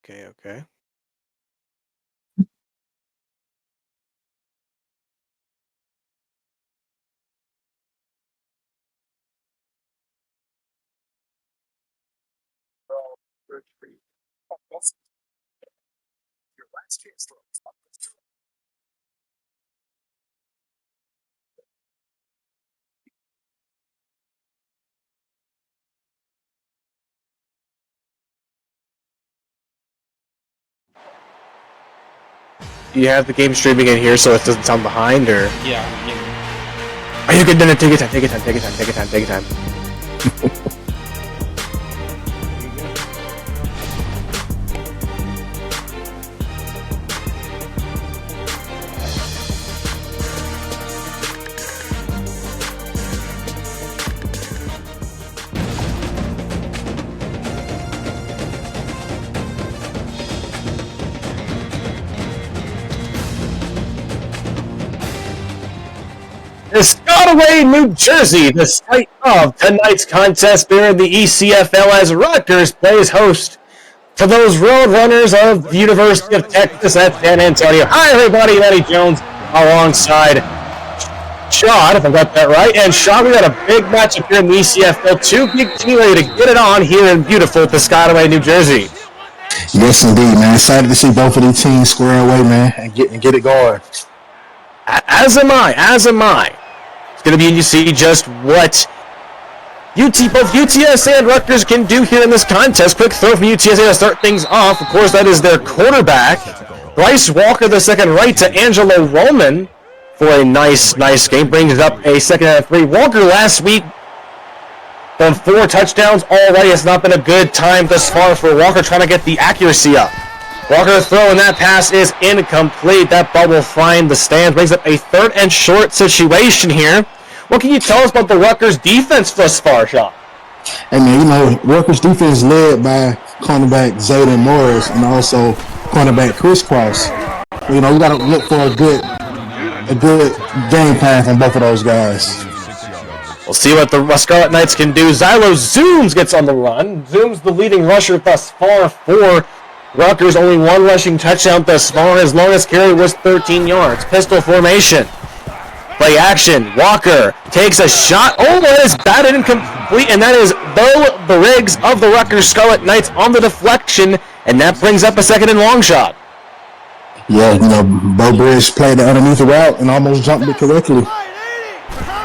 Okay. Do you have the game streaming in here so it doesn't sound behind, or? Yeah. Are you good? No, take your time. Piscataway, New Jersey, the site of tonight's contest there in the ECFL as Rutgers plays host to those road runners of the University of Texas at San Antonio. Hi, everybody. Eddie Jones alongside Sean, if I got that right. And Sean, we got a big matchup here in the ECFL. Two big teams ready to get it on here in beautiful Piscataway, New Jersey. Yes, indeed, man. Excited to see both of these teams square away, man, and get it going. As am I. It's going to be to see just what both UTSA and Rutgers can do here in this contest. Quick throw from UTSA to start things off. Of course, that is their quarterback, Bryce Walker, the second, right to Angelo Roman for a nice game. Brings up a second out of 3. Walker last week from 4 touchdowns already. It's not been a good time thus far for Walker trying to get the accuracy up. Walker throwing that pass is incomplete. That ball will find the stands. Brings up a 3rd and short situation here. What can you tell us about the Rutgers defense thus far, Sean? Hey, man, Rutgers defense led by cornerback Zayden Morris and also cornerback Chris Cross. We got to look for a good game plan from both of those guys. We'll see what the Scarlet Knights can do. Zylo Zooms gets on the run. Zooms the leading rusher thus far for Rutgers. Only 1 rushing touchdown thus far. His longest carry was 13 yards. Pistol formation. Play action. Walker takes a shot. Oh, that is batted incomplete, and that is Bo Briggs of the Rutgers Scarlet Knights on the deflection, and that brings up a 2nd and long shot. Yeah, Bo Briggs played the underneath the route and almost jumped it correctly.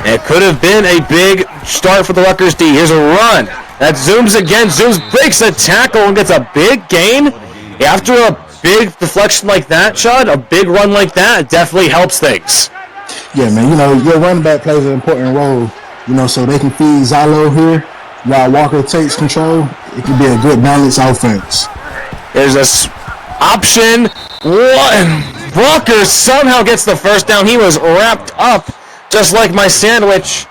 It could have been a big start for the Rutgers D. Here's a run. That zooms again. Zooms breaks a tackle and gets a big gain. After a big deflection like that, Sean, a big run like that definitely helps things. Yeah, man, your running back plays an important role, so they can feed Zylo here while Walker takes control. It can be a good balanced offense. There's a option. Walker somehow gets the first down. He was wrapped up just like my sandwich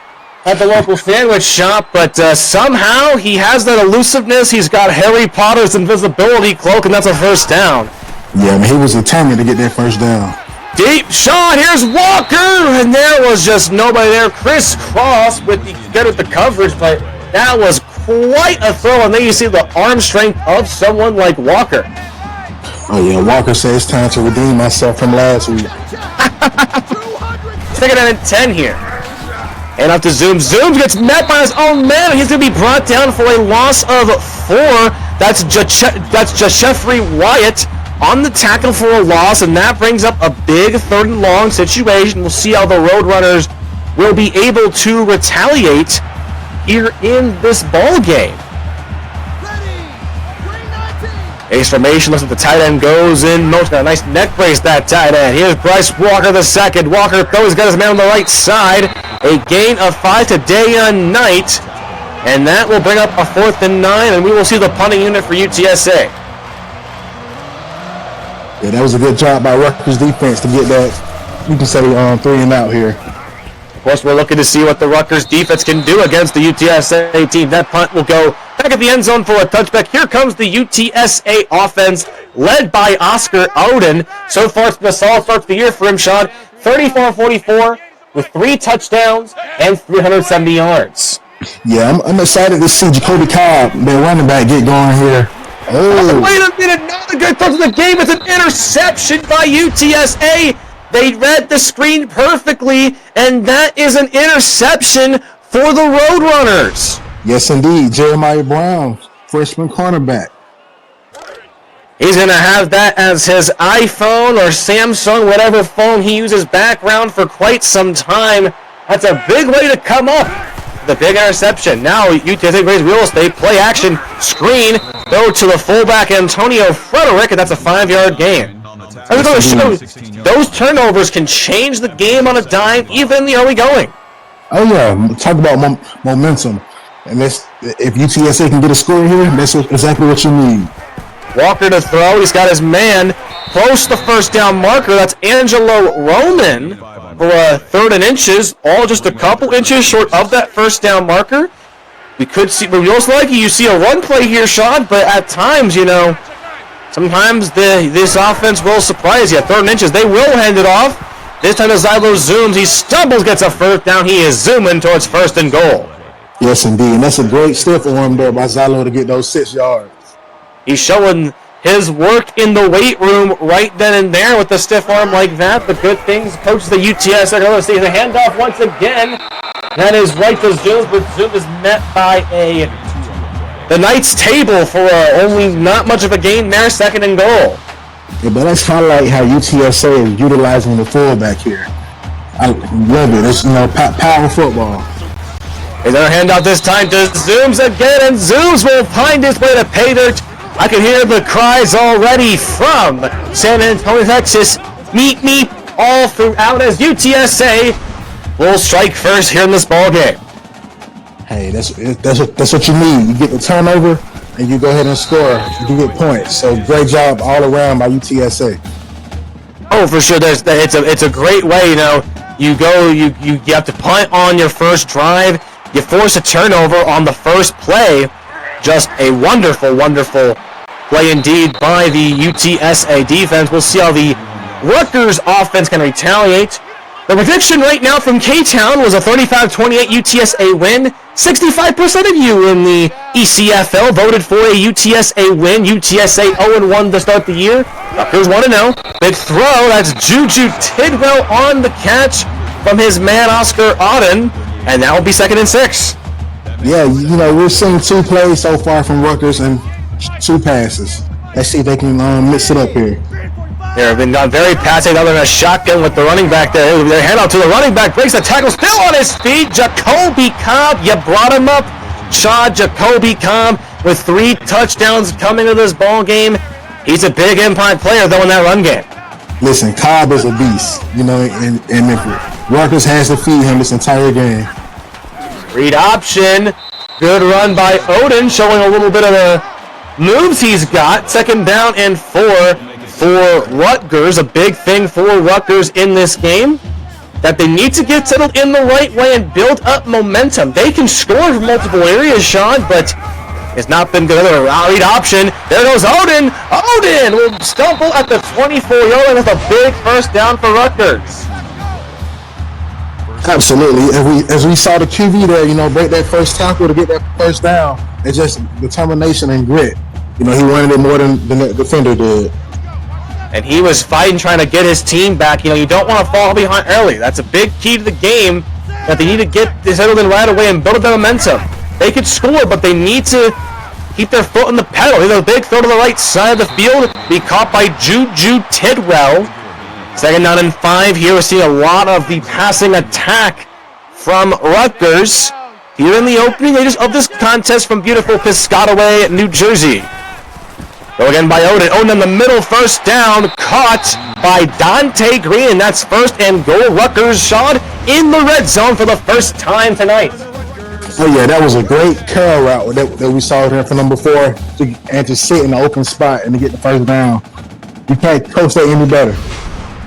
at the local sandwich shop, but somehow he has that elusiveness. He's got Harry Potter's invisibility cloak, and that's a first down. Yeah, man, he was determined to get that first down. Deep shot, here's Walker, and there was just nobody there. Chris Cross with the coverage, but that was quite a throw, and then you see the arm strength of someone like Walker. Oh yeah, Walker says it's time to redeem myself from last week. 2nd and 10 here. And up to Zooms. Zooms gets met by his own man. He's going to be brought down for a loss of 4. That's Jeffrey Wyatt on the tackle for a loss, and that brings up a big 3rd and long situation. We'll see how the Roadrunners will be able to retaliate here in this ball game. Ace formation, looks like the tight end goes in motion. Got a nice neck brace, that tight end. Here's Bryce Walker the second. Walker throws, got his man on the right side. A gain of 5 to Dayon Knight. And that will bring up a 4th and 9, and we will see the punting unit for UTSA. Yeah, that was a good job by Rutgers defense to get that, you can say, 3 and out here. Of course, we're looking to see what the Rutgers defense can do against the UTSA team. That punt will go back at the end zone for a touchback. Here comes the UTSA offense, led by Oscar Oden. So far, it's been a solid start to the year for him, Sean. 34-44 with 3 touchdowns and 370 yards. Yeah, I'm excited to see Jacoby Cobb, their running back, get going here Oh. Wait a minute, not a good throw to the game. It's an interception by UTSA. They read the screen perfectly, and that is an interception for the Roadrunners. Yes, indeed. Jeremiah Brown, freshman cornerback. He's going to have that as his iPhone or Samsung, whatever phone he uses background for quite some time. That's a big way to come up. The big interception. Now UTSA plays real estate, play action, screen, go to the fullback Antonio Frederick, and that's a 5-yard gain. Those turnovers can change the game on a dime, even in the early going. Oh yeah, talk about momentum. And if UTSA can get a score here, that's exactly what you need. Walker to throw. He's got his man close to the first down marker. That's Angelo Roman for a 3rd and inches, all just a couple inches short of that first down marker. We could see, but most likely you see a run play here, Sean, but at times, sometimes this offense will surprise you. 3rd and inches, they will hand it off. This time as Zylo zooms, he stumbles, gets a 1st down. He is zooming towards 1st and goal. Yes, indeed. And that's a great step for him there by Zylo to get those 6 yards. He's showing his work in the weight room right then and there with the stiff arm like that. The good things, coaches the UTS are going to see the handoff once again. That is right to Zoom, but Zoom is met by the Knights table for only not much of a gain there, 2nd and goal. Yeah, but that's kind of like how UTSA is utilizing the fullback here. I love it. It's power football. He's going to hand off this time to Zooms again, and Zooms will find his way to pay dirt. I can hear the cries already from San Antonio, Texas. Meet me all throughout as UTSA will strike first here in this ball game. Hey, that's what you need. You get the turnover, and you go ahead and score. You get points. So great job all around by UTSA. Oh, for sure. It's a great way. You have to punt on your first drive. You force a turnover on the first play. Just a wonderful, wonderful play indeed by the UTSA defense. We'll see how the Rutgers offense can retaliate. The prediction right now from K-Town was a 35-28 UTSA win. 65% of you in the ECFL voted for a UTSA win. UTSA 0-1 to start the year. Rutgers 1-0. Big throw. That's Juju Tidwell on the catch from his man Oscar Auden. And that will be 2nd and 6. Yeah, we're seeing 2 plays so far from Rutgers and 2 passes. Let's see if they can mix it up here. They've been gone very passive. Now they're in a shotgun with the running back there. Their handoff to the running back. Breaks the tackle. Still on his feet. Jacoby Cobb. You brought him up. Jacoby Cobb with 3 touchdowns coming to this ball game. He's a big impact player, though, in that run game. Listen, Cobb is a beast. And if Rutgers has to feed him this entire game. Read option. Good run by Odin, showing a little bit of the moves he's got. 2nd down and 4 for Rutgers. A big thing for Rutgers in this game, that they need to get settled in the right way and build up momentum. They can score from multiple areas, Sean, but it's not been good. Read option. There goes Odin. Odin will stumble at the 24-yard line with a big 1st down for Rutgers. Absolutely. As we saw the QB there, break that first tackle to get that 1st down. It's just determination and grit. He wanted it more than the defender did. And he was fighting, trying to get his team back. You don't want to fall behind early. That's a big key to the game, that they need to get settled in right away and build up the momentum. They could score, but they need to keep their foot on the pedal. Here's a big throw to the right side of the field. Be caught by Juju Tidwell. 2nd down and 5 here. We're seeing a lot of the passing attack from Rutgers here in the opening stages of this contest from beautiful Piscataway, New Jersey. Go again by Odin. Odin in the middle, 1st down, caught by Dante Green. And that's 1st and goal. Rutgers shot in the red zone for the first time tonight. Oh yeah, that was a great curl route that we saw here for number 4, and to sit in the open spot and to get the 1st down. You can't coach that any better.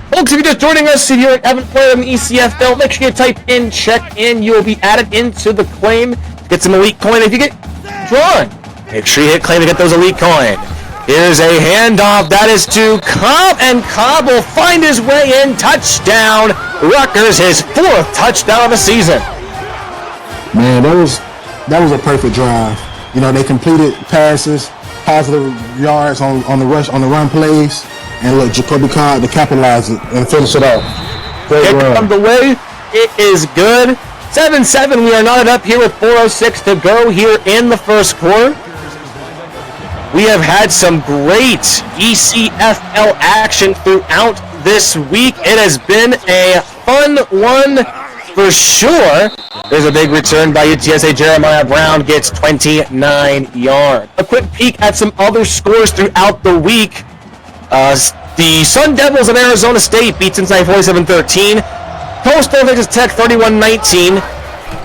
Folks, if you're just joining us, if you haven't played in the ECFL, make sure you type in check in. You will be added into the claim to get some elite coin. If you get drawn, make sure you hit claim to get those elite coin. Here's a handoff. That is to Cobb, and Cobb will find his way in. Touchdown. Rutgers, his 4th touchdown of the season. Man, that was a perfect drive. They completed passes. positive yards on the run plays, and look, Jacoby Cobb to capitalize it and finish it off. Kick from the way. It is good. 7-7. We are knotted up here with 4:06 to go here in the first quarter. We have had some great ECFL action throughout this week. It has been a fun one for sure. There's a big return by UTSA. Jeremiah Brown gets 29 yards. A quick peek at some other scores throughout the week. The Sun Devils of Arizona State beat Cincinnati 47-13. Coastal Texas Tech 31-19.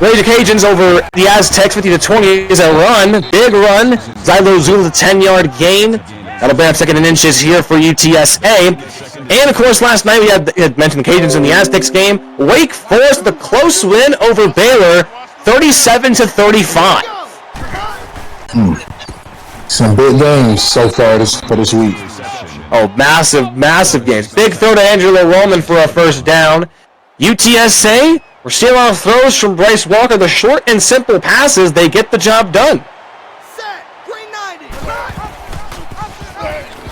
Rage Cajuns over the Aztecs 50-20 is a run. Big run. Zylo Zoom with a 10-yard gain. That'll bring up second in inches here for UTSA. And of course, last night we had mentioned the Cajuns in the Aztecs game. Wake Forest with a close win over Baylor, 37-35. Some big games so far for this week. Oh, massive games. Big throw to Angelo Roman for a first down. UTSA, we're seeing a lot of throws from Bryce Walker. The short and simple passes, they get the job done.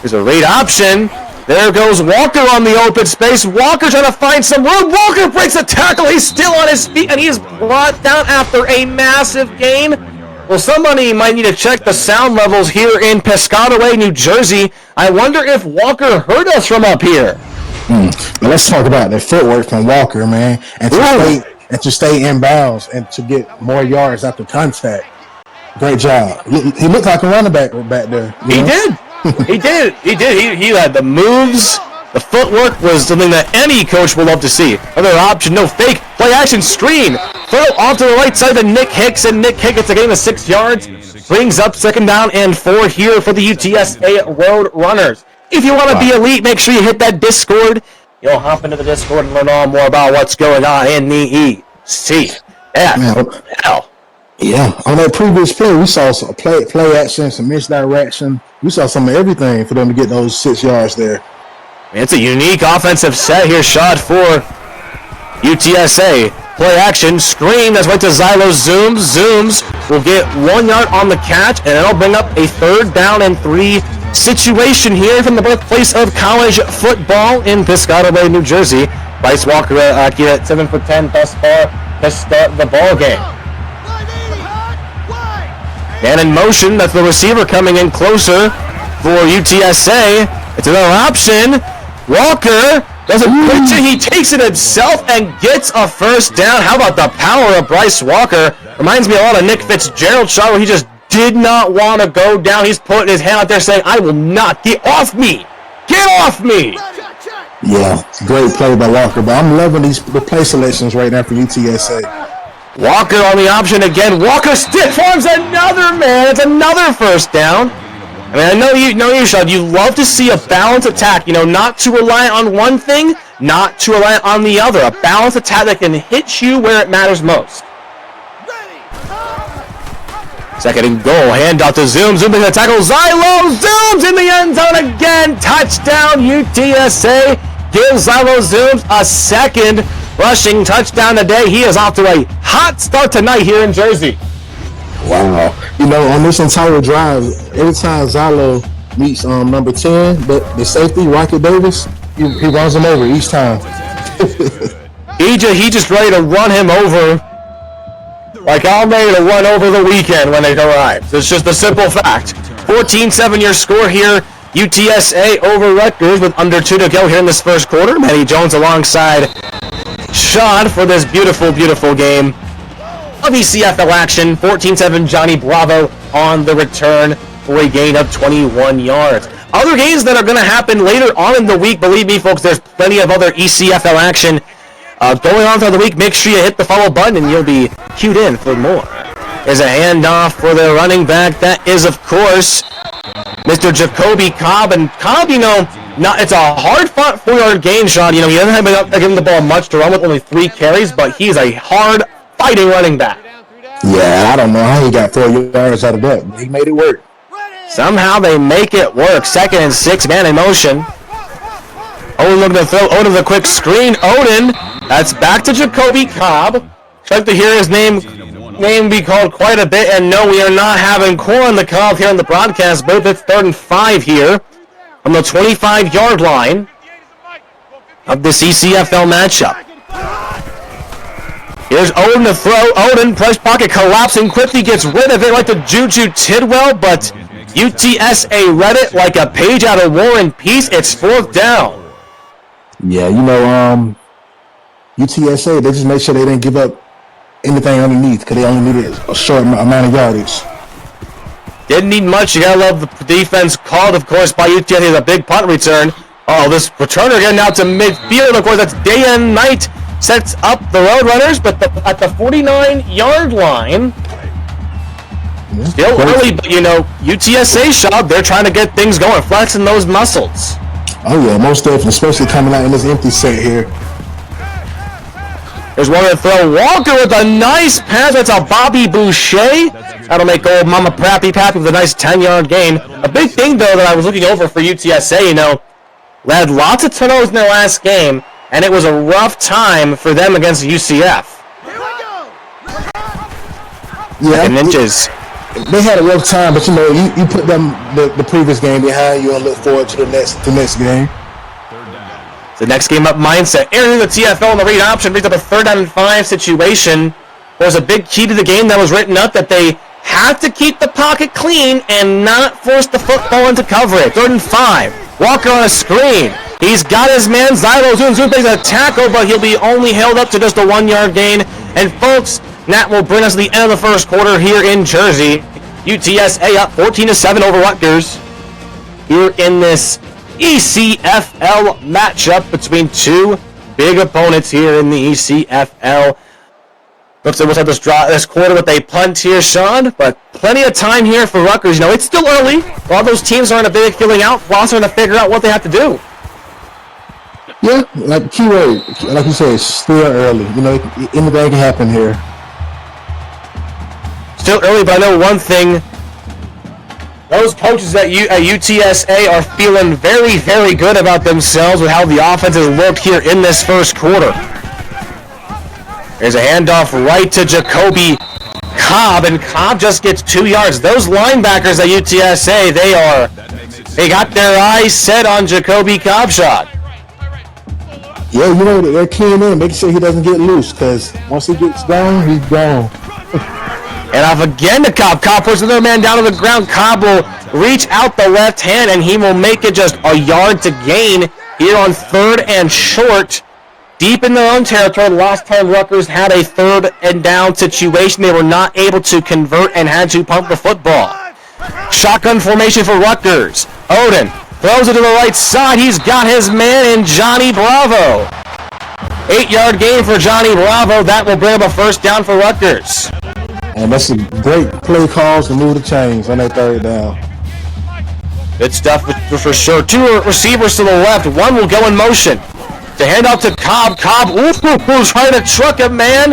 There's a read option. There goes Walker on the open space. Walker trying to find some room. Walker breaks a tackle. He's still on his feet, and he is brought down after a massive gain. Well, somebody might need to check the sound levels here in Piscataway, New Jersey. I wonder if Walker heard us from up here. But let's talk about the footwork from Walker, man, and to stay in bounds and to get more yards after contact. Great job. He looked like a running back there. He did. He did. He had the moves. The footwork was something that any coach will love to see. Another option, no fake. Play action screen. Throw off to the right side to Nick Hicks, and Nick Hicks gets a gain of 6 yards. Brings up second down and 4 here for the UTSA Road Runners. If you want to be elite, make sure you hit that Discord. You'll hop into the Discord and learn all more about what's going on in the ECFL. Yeah, on that previous play, we saw some play action, some misdirection. We saw some of everything for them to get those 6 yards there. It's a unique offensive set here, shot for UTSA. Play action, screen, that's right to Zylo Zooms. Zooms will get 1 yard on the catch, and it'll bring up a 3rd down and 3 situation here from the birthplace of college football in Piscataway, New Jersey. Bryce Walker here at 7 for 10 thus far to start the ball game. And in motion, that's the receiver coming in closer for UTSA. It's another option. Walker doesn't pitch it. He takes it himself and gets a first down. How about the power of Bryce Walker? Reminds me a lot of Nick Fitzgerald's shot where he just did not want to go down. He's putting his hand out there saying, I will not. Get off me. Get off me. Yeah, great play by Walker. But I'm loving the play selections right now for UTSA. Walker on the option again. Walker stiff arms another man. It's another first down. I mean, I know you, Sean. You love to see a balanced attack. You know, not to rely on one thing, not to rely on the other. A balanced attack that can hit you where it matters most. Second and goal. Handoff to Zoom. Zoom making the tackle. Zylo Zooms in the end zone again. Touchdown UTSA. Gives Zylo Zooms a second rushing touchdown today. He is off to a hot start tonight here in Jersey. Wow. You know, on this entire drive, every time Zylo meets number 10, but the safety, Rocket Davis, he runs him over each time. he just ready to run him over like I'm ready to run over the weekend when it arrives. It's just a simple fact. 14-7 your score here. UTSA over Rutgers with under 2 to go here in this first quarter. Manny Jones alongside Sean for this beautiful, beautiful game of ECFL action. 14-7 Johnny Bravo on the return for a gain of 21 yards. Other games that are going to happen later on in the week, believe me, folks, there's plenty of other ECFL action going on throughout the week. Make sure you hit the follow button and you'll be cued in for more. There's a handoff for the running back. That is, of course, Mr. Jacoby Cobb. And Cobb, you know, it's a hard-fought 4-yard gain, Sean. You know, he doesn't have to give him the ball much to run with, only 3 carries, but he's a hard-fighting running back. Yeah, I don't know how he got 4 yards out of that, but he made it work. Somehow they make it work. 2nd and 6, man in motion. Odin looking to throw. Odin with a quick screen. Odin, that's back to Jacoby Cobb. I'd like to hear his name name will be called quite a bit, and no, we are not having corn on the cob here on the broadcast booth. It's 3rd and 5 here on the 25-yard line of this ECFL matchup. Here's Odin to throw. Odin, press pocket, collapsing quickly, gets rid of it like the Juju Tidwell, but UTSA read it like a page out of War and Peace. It's 4th down. Yeah, UTSA, they just made sure they didn't give up anything underneath because they only needed a short amount of yardage. Didn't need much. You gotta love the defense called, of course, by UTSA. A big punt return. Oh, this returner getting out to midfield. Of course, that's day and night. Sets up the Roadrunners, but at the 49-yard line, still early, but UTSA shot. They're trying to get things going, flexing those muscles. Oh yeah, most definitely, especially coming out in this empty set here. There's one to throw. Walker with a nice pass. That's a Bobby Boucher. That'll make old Mama Pappy with a nice 10-yard gain. A big thing, though, that I was looking over for UTSA, they had lots of turnovers in their last game, and it was a rough time for them against UCF. Yeah, and inches. They had a rough time, but you put them the previous game behind you and look forward to the next game. The next game up mindset. Aaron the TFL on the read option brings up a 3rd and 5 situation. There's a big key to the game that was written up that they have to keep the pocket clean and not force the football into coverage. 3rd and 5. Walker on a screen. He's got his man. Zylo Zoom makes a tackle, but he'll be only held up to just a 1-yard gain. And folks, that will bring us to the end of the first quarter here in Jersey. UTSA up 14-7 over Rutgers. Here in this ECFL matchup between two big opponents here in the ECFL. Looks like we'll have this quarter with a punt here, Sean, but plenty of time here for Rutgers. It's still early. All those teams are in a big filling out process to figure out what they have to do. Yeah, like keyword, like you said, it's still early. Anything can happen here. Still early, but I know one thing. Those coaches at UTSA are feeling very, very good about themselves with how the offense has looked here in this first quarter. There's a handoff right to Jacoby Cobb, and Cobb just gets 2 yards. Those linebackers at UTSA, they got their eyes set on Jacoby Cobb shot. Yeah, they're keying in, making sure he doesn't get loose, because once he gets down, he's gone. And off again to Cobb. Cobb puts another man down to the ground. Cobb will reach out the left hand, and he will make it just a yard to gain here on 3rd and short. Deep in their own territory. Last time Rutgers had a 3rd and down situation, they were not able to convert and had to pump the football. Shotgun formation for Rutgers. Odin throws it to the right side. He's got his man in Johnny Bravo. 8-yard gain for Johnny Bravo. That will bring up a 1st down for Rutgers. And that's a great play calls to move the chains on that 3rd down. Good stuff for sure. 2 receivers to the left. One will go in motion. To hand out to Cobb. Cobb, trying to truck a man.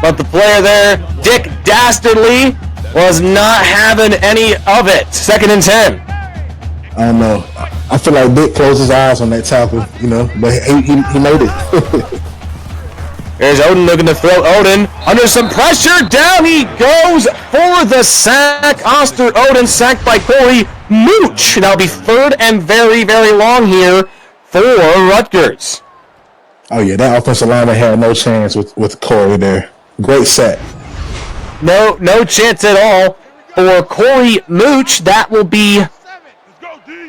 But the player there, Dick Dastardly, was not having any of it. 2nd and 10. I don't know. I feel like Dick closed his eyes on that tackle, but he made it. There's Odin looking to throw. Odin under some pressure. Down he goes for the sack. Oster Odin sacked by Corey Mooch. That'll be 3rd and very, very long here for Rutgers. Oh, yeah, that offensive lineman had no chance with Corey there. Great sack. No chance at all for Corey Mooch. That will be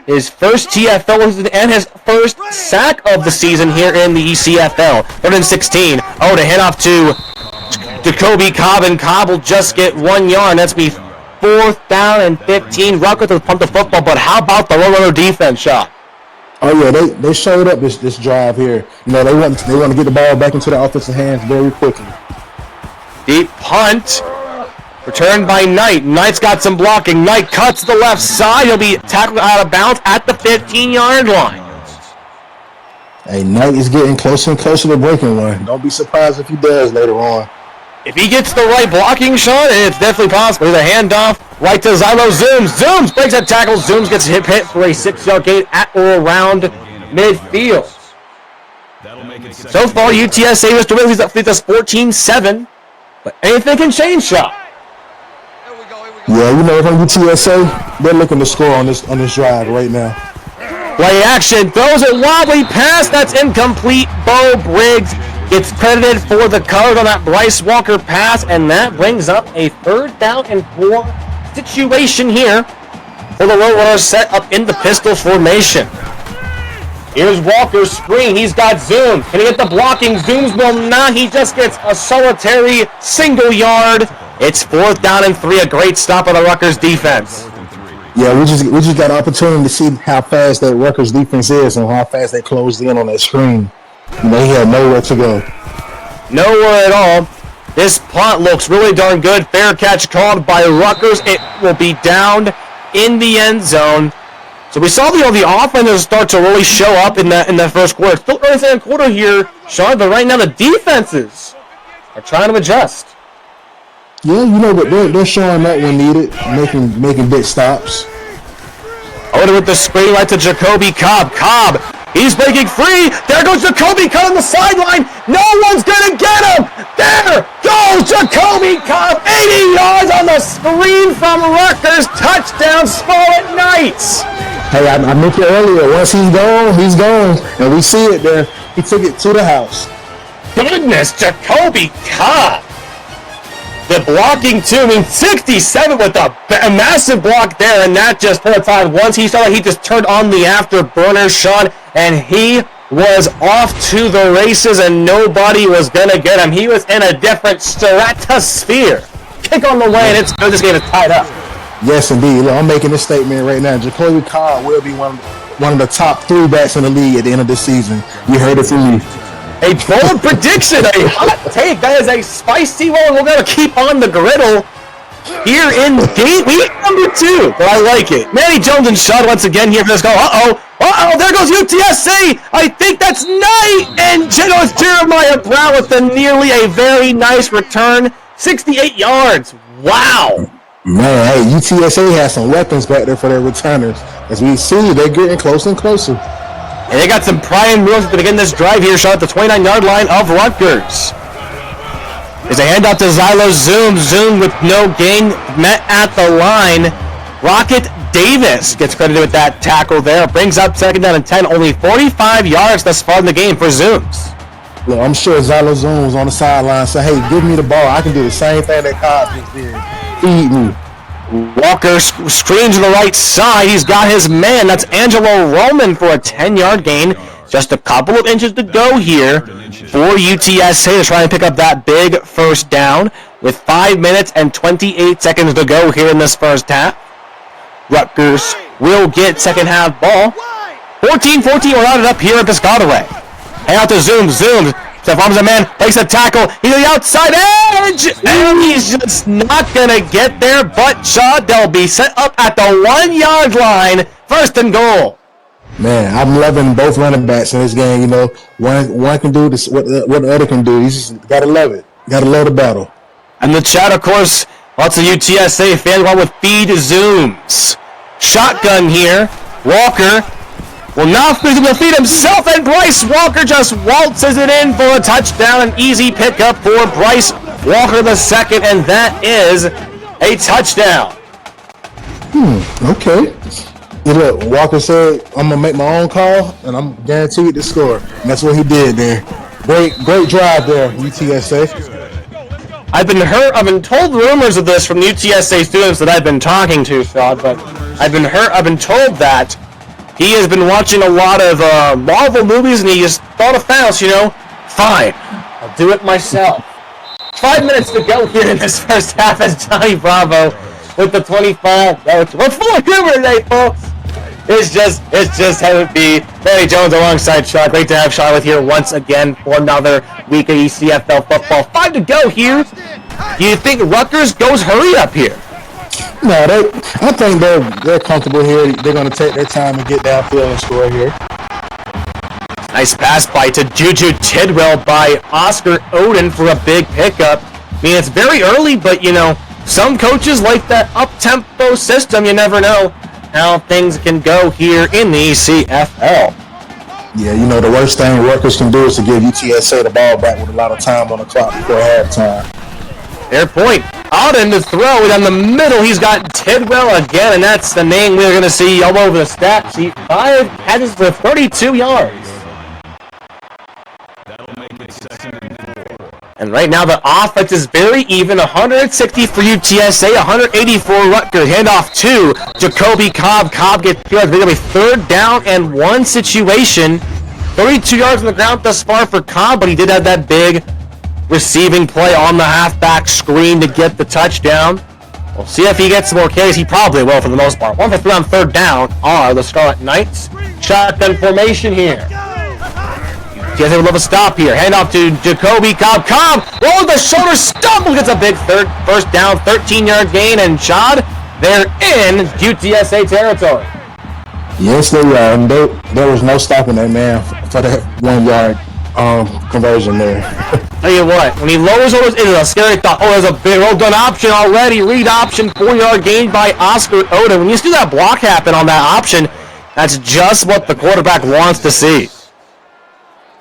his first TFL and his first sack of the season here in the ECFL. 3rd and 16. Oh, to hand off to Jacoby Cobb, and Cobb will just get 1 yard. That's be 4th down and 15. Rutgers will pump the football, but how about the low defense shot? Oh yeah, they showed up this drive here. They want to get the ball back into the offensive hands very quickly. Deep punt. Returned by Knight. Knight's got some blocking. Knight cuts to the left side. He'll be tackled out of bounds at the 15-yard line. Hey, Knight is getting closer and closer to breaking one. Don't be surprised if he does later on. If he gets the right blocking shot, it's definitely possible. The handoff right to Zylo Zooms. Zooms breaks that tackle. Zooms gets hit for a 6-yard gain at or around midfield. So far, UTSA Mr. Williams leads us 14-7. But anything can change, Shaw. Yeah, you know, from UTSA, they're looking to score on this drive right now. Play action, throws a wobbly pass, that's incomplete. Bo Briggs gets credited for the cover on that Bryce Walker pass, and that brings up a 3rd down and 4 situation here for the Roadrunners set up in the pistol formation. Here's Walker's screen. He's got Zoom. Can he get the blocking? Zooms will not. He just gets a solitary single yard. It's 4th down and 3. A great stop on the Rutgers defense. Yeah, we just got an opportunity to see how fast that Rutgers defense is and how fast they closed in on that screen. You know, he had nowhere to go. Nowhere at all. This punt looks really darn good. Fair catch called by Rutgers. It will be downed in the end zone. So we saw the offense start to really show up in that first quarter. Still early second quarter here, Sean, but right now the defenses are trying to adjust. Yeah, you know, but they're showing up when needed, making big stops. Over with the screen right to Jacoby Cobb. Cobb, he's breaking free. There goes Jacoby Cobb on the sideline. No one's going to get him. There goes Jacoby Cobb. 80 yards on the screen from Rutgers. Touchdown, Scarlet Knights. Hey, I mentioned earlier, once he's gone. And we see it there. He took it to the house. Goodness, Jacoby Cobb. The blocking too. I mean, 67 with a massive block there, and that just put aside. Once he started, he just turned on the afterburner, Sean, and he was off to the races, and nobody was gonna get him. He was in a different stratosphere. Kick on the way, and it's good. This game is tied up. Yes, indeed. Look, I'm making this statement right now. Jacoby Cobb will be one of the top 3 backs in the league at the end of the season. You heard it from me. A bold prediction, a hot take. That is a spicy one. We're going to keep on the griddle here in week number 2. But I like it. Manny Jones and Sean once again here for this goal. There goes UTSA. I think that's Knight. And Jeremiah Brown with nearly a very nice return. 68 yards. Wow. Man, hey, UTSA has some weapons back there for their returners. As we see, they're getting closer and closer. And they got some prime moves to begin this drive here, shot at the 29-yard line of Rutgers. There's a handout to Zylo Zoom. Zoom with no gain, met at the line. Rocket Davis gets credited with that tackle there. Brings up 2nd down and 10. Only 45 yards thus far in the game for Zooms. Look, I'm sure Zylo Zoom was on the sideline saying, hey, give me the ball. I can do the same thing that Cobb just did. Feed me. Walker screens to the right side. He's got his man. That's Angelo Roman for a 10-yard gain. Just a couple of inches to go here for UTSA to try and pick up that big 1st down with 5 minutes and 28 seconds to go here in this first half. Rutgers will get second half ball. 14-14, we're rounded up here at Piscataway. Hey, out to Zoom. Stephon's a man, takes a tackle. He's on the outside edge, and he's just not going to get there. But Shaw, they'll be set up at the 1-yard line. 1st and goal. Man, I'm loving both running backs in this game. You know, one can do this, what the other can do. You just got to love it. Got to love the battle. And the chat, of course, lots of UTSA fans want with feed Zooms. Shotgun here. Walker will now feed himself, and Bryce Walker just waltzes it in for a touchdown. An easy pickup for Bryce Walker II, and that is a touchdown. Okay. Yeah, look, Walker said, I'm going to make my own call, and I'm guaranteed to score. And that's what he did there. Great drive there, UTSA. I've been told rumors of this from UTSA students that I've been talking to, Sean, but I've been told that he has been watching a lot of Marvel movies, and he just thought of Thanos, fine, I'll do it myself. 5 minutes to go here in this first half as Johnny Bravo with the 25. We're full of humor today, folks. It's just how it be. Manny Jones alongside Sean. Great to have Sean with here once again for another week of ECFL football. 5 to go here. Do you think Rutgers goes hurry up here? No, I think they're comfortable here. They're going to take their time and get downfield and score here. Nice pass by to Juju Tidwell by Oscar Oden for a big pickup. I mean, it's very early, but, some coaches like that up-tempo system. You never know how things can go here in the ECFL. Yeah, the worst thing Rutgers can do is to give UTSA the ball back with a lot of time on the clock before halftime. Fair point. Auden to throw down the middle. He's got Tidwell again, and that's the name we're going to see all over the stat sheet. 5 catches for 32 yards. And right now the offense is very even. 160 for UTSA, 180 for Rutgers. Handoff to Jacoby Cobb. Cobb gets 2 yards. They're going to be 3rd down and 1 situation. 32 yards on the ground thus far for Cobb, but he did have that big receiving play on the halfback screen to get the touchdown. We'll see if he gets some more carries. He probably will for the most part. 1 for 3 on 3rd down are the Scarlet Knights. Shotgun formation here. UTSA would love a stop here. Hand off to Jacoby Cobb. Cobb rolls the shoulder, stumbles, gets a big first down, 13-yard gain, and shot. They're in UTSA territory. Yes, they are. And there was no stopping that man for that 1-yard conversion there. Tell you what, when he lowers those, it is a scary thought. Oh, there's a big roll done option already. Read option, 4-yard gain by Oscar Oden. When you see that block happen on that option, that's just what the quarterback wants to see.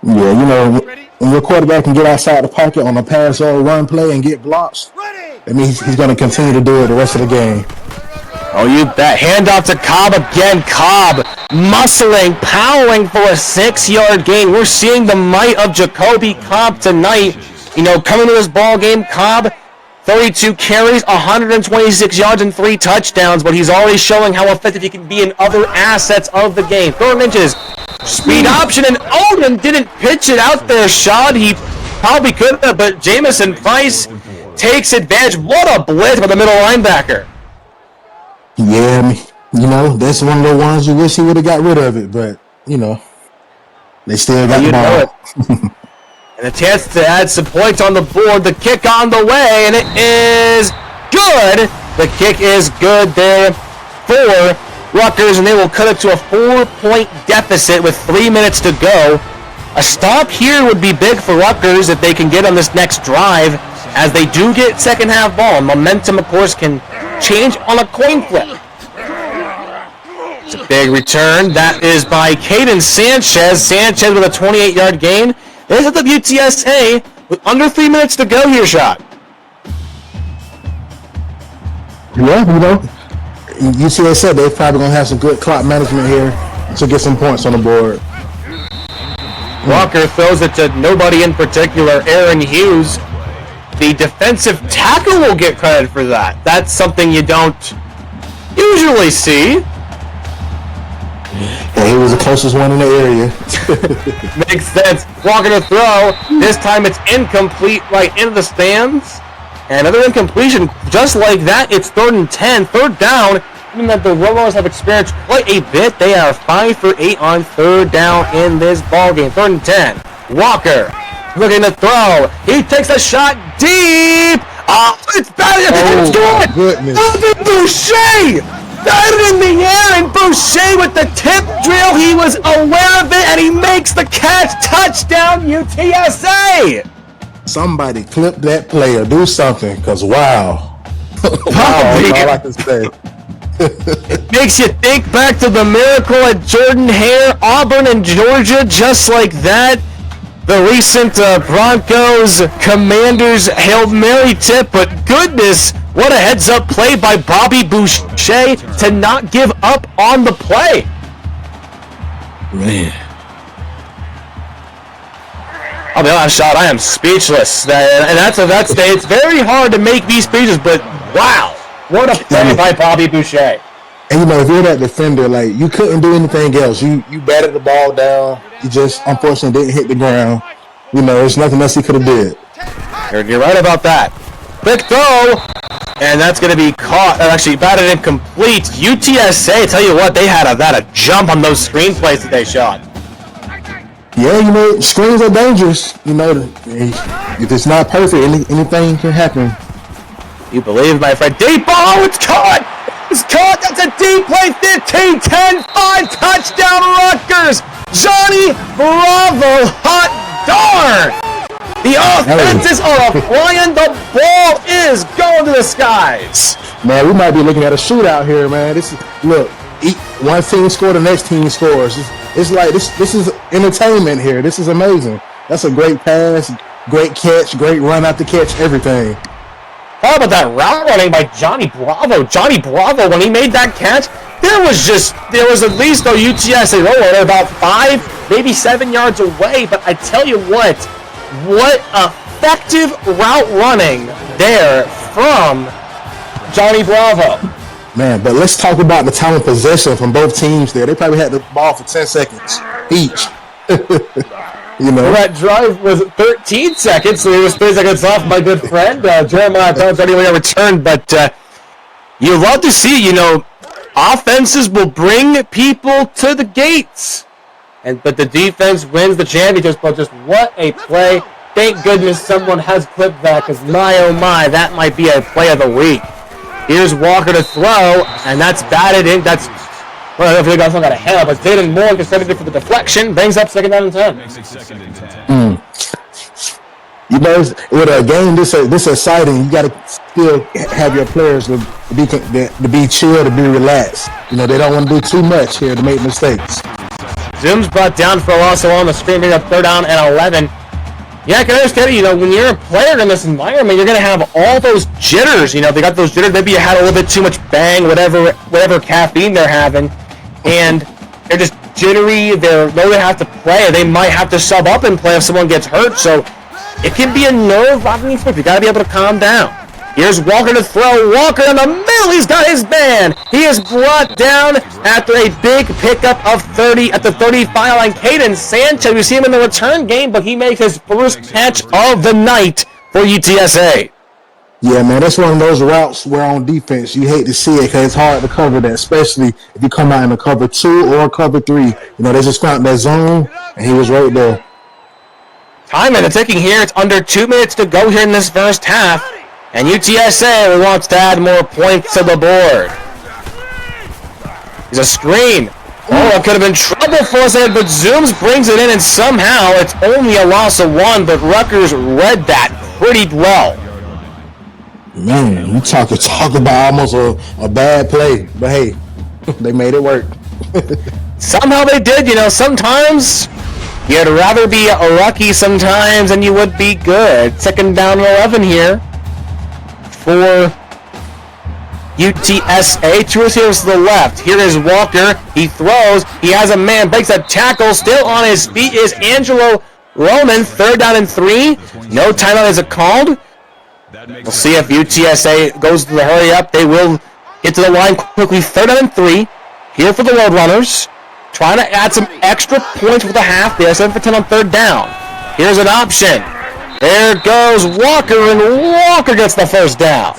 Yeah, you know, when your quarterback can get outside the pocket on a pass or a run play and get blocks, that means he's going to continue to do it the rest of the game. Oh, you bet. Handoff to Cobb again. Cobb muscling, powering for a 6-yard gain. We're seeing the might of Jacoby Cobb tonight. You know, coming to this ball game, Cobb, 32 carries, 126 yards, and 3 touchdowns, but he's already showing how effective he can be in other assets of the game. 3rd inches, speed option, and Oden didn't pitch it out there, Shad. He probably could have, but Jamison Price takes advantage. What a blitz by the middle linebacker. Yeah, you know, that's one of the ones you wish he would have got rid of it, but, you know, they still got the ball. And a chance to add some points on the board. The kick on the way, and it is good. The kick is good there for Rutgers, and they will cut it to a 4-point deficit with 3 minutes to go. A stop here would be big for Rutgers if they can get on this next drive, as they do get second half ball. Momentum, of course, can change on a coin flip. It's a big return. That is by Caden Sanchez. Sanchez with a 28-yard gain. There's at the UTSA with under 3 minutes to go here, Shot. Yeah, you know, UTSA, they're probably going to have some good clock management here to get some points on the board. Walker throws it to nobody in particular, Aaron Hughes. The defensive tackle will get credit for that. That's something you don't usually see. Yeah, he was the closest one in the area. Makes sense. Walker to throw. This time it's incomplete right into the stands. And another incompletion. Just like that, it's 3rd and 10. 3rd down. Even that the Rollers have experienced quite a bit. They are 5 for 8 on 3rd down in this ballgame. 3rd and 10. Walker looking to throw. He takes a shot deep. Oh, it's bad. It's good. Goodness. Boucher. Got it in the air, and Boucher with the tip drill. He was aware of it, and he makes the catch. Touchdown, UTSA. Somebody clip that play or do something, because wow. Wow, that's all I can say. It makes you think back to the miracle at Jordan-Hare, Auburn, and Georgia, just like that. The recent Broncos Commanders Hail Mary tip, but goodness, what a heads-up play by Bobby Boucher to not give up on the play. Man. I'll be honest, Shot, I am speechless. And it's very hard to make me speechless, but wow, what a play by Bobby Boucher. And you know, if you're that defender, like, you couldn't do anything else. You batted the ball down. You just, unfortunately, didn't hit the ground. You know, there's nothing else he could have did. You're right about that. Quick throw, and that's going to be caught. Actually, batted incomplete. UTSA, tell you what, they had a jump on those screenplays that they shot. Yeah, you know, screens are dangerous. You know, if it's not perfect, anything can happen. You believe, my friend. Deep ball, it's caught! It's caught! That's a deep play, 15, 10, 5, touchdown Rutgers! Johnny Bravo, hot darn! The offenses are flying, the ball is going to the skies! Man, we might be looking at a shootout here, man. Look, one team scores, the next team scores. It's like, this is entertainment here. This is amazing. That's a great pass, great catch, great run after catch, everything. How about that route running by Johnny Bravo? Johnny Bravo, when he made that catch, there was at least a UTSA roller about 5, maybe 7 yards away. But I tell you what effective route running there from Johnny Bravo. Man, but let's talk about the time of possession from both teams there. They probably had the ball for 10 seconds each. You know, that drive was 13 seconds, so it was 3 seconds off my good friend Jeremiah Pellets anyway returned. But you love to see, offenses will bring people to the gates, but the defense wins the championship. But just what a play! Thank goodness someone has clipped that, because my oh my, that might be a play of the week. Here's Walker to throw, and that's batted in. Well, I don't know if you guys got a hell, but Zayden Moore gets ready for the deflection, brings up 2nd down and 10. With a game this exciting, you got to still have your players to be chill, to be relaxed. They don't want to do too much here to make mistakes. Zoom's brought down for a loss along the screen, bring up 3rd down and 11. Yeah, I can understand, when you're a player in this environment, you're going to have all those jitters. They got those jitters. Maybe you had a little bit too much bang, whatever caffeine they're having. And they're just jittery. They know they have to play. They might have to sub up and play if someone gets hurt. So it can be a nerve-wracking experience. You got to be able to calm down. Here's Walker to throw. Walker in the middle. He's got his man. He is brought down after a big pickup of 30 at the 35 line. Caden Sanchez, we see him in the return game, but he makes his first catch of the night for UTSA. Yeah, man, that's one of those routes where on defense you hate to see it because it's hard to cover that, especially if you come out in a cover 2 or cover 3. They just found that zone, and he was right there. Time and the ticking here. It's under 2 minutes to go here in this first half. And UTSA wants to add more points to the board. There's a screen. Oh, it could have been trouble for us, but Zooms brings it in, and somehow it's only a loss of 1, but Rutgers read that pretty well. Man, you talk about almost a bad play, but hey, they made it work. Somehow they did. Sometimes you'd rather be lucky sometimes than you would be good. 2nd down and 11 here for UTSA. 2 receivers to the left. Here is Walker. He throws. He has a man. Breaks a tackle. Still on his feet is Angelo Roman. 3rd down and 3. No timeout is called. We'll see if UTSA goes to the hurry up. They will get to the line quickly. 3rd down and 3. Here for the Roadrunners. Trying to add some extra points with the half. They are 7 for 10 on 3rd down. Here's an option. There goes Walker, and Walker gets the first down.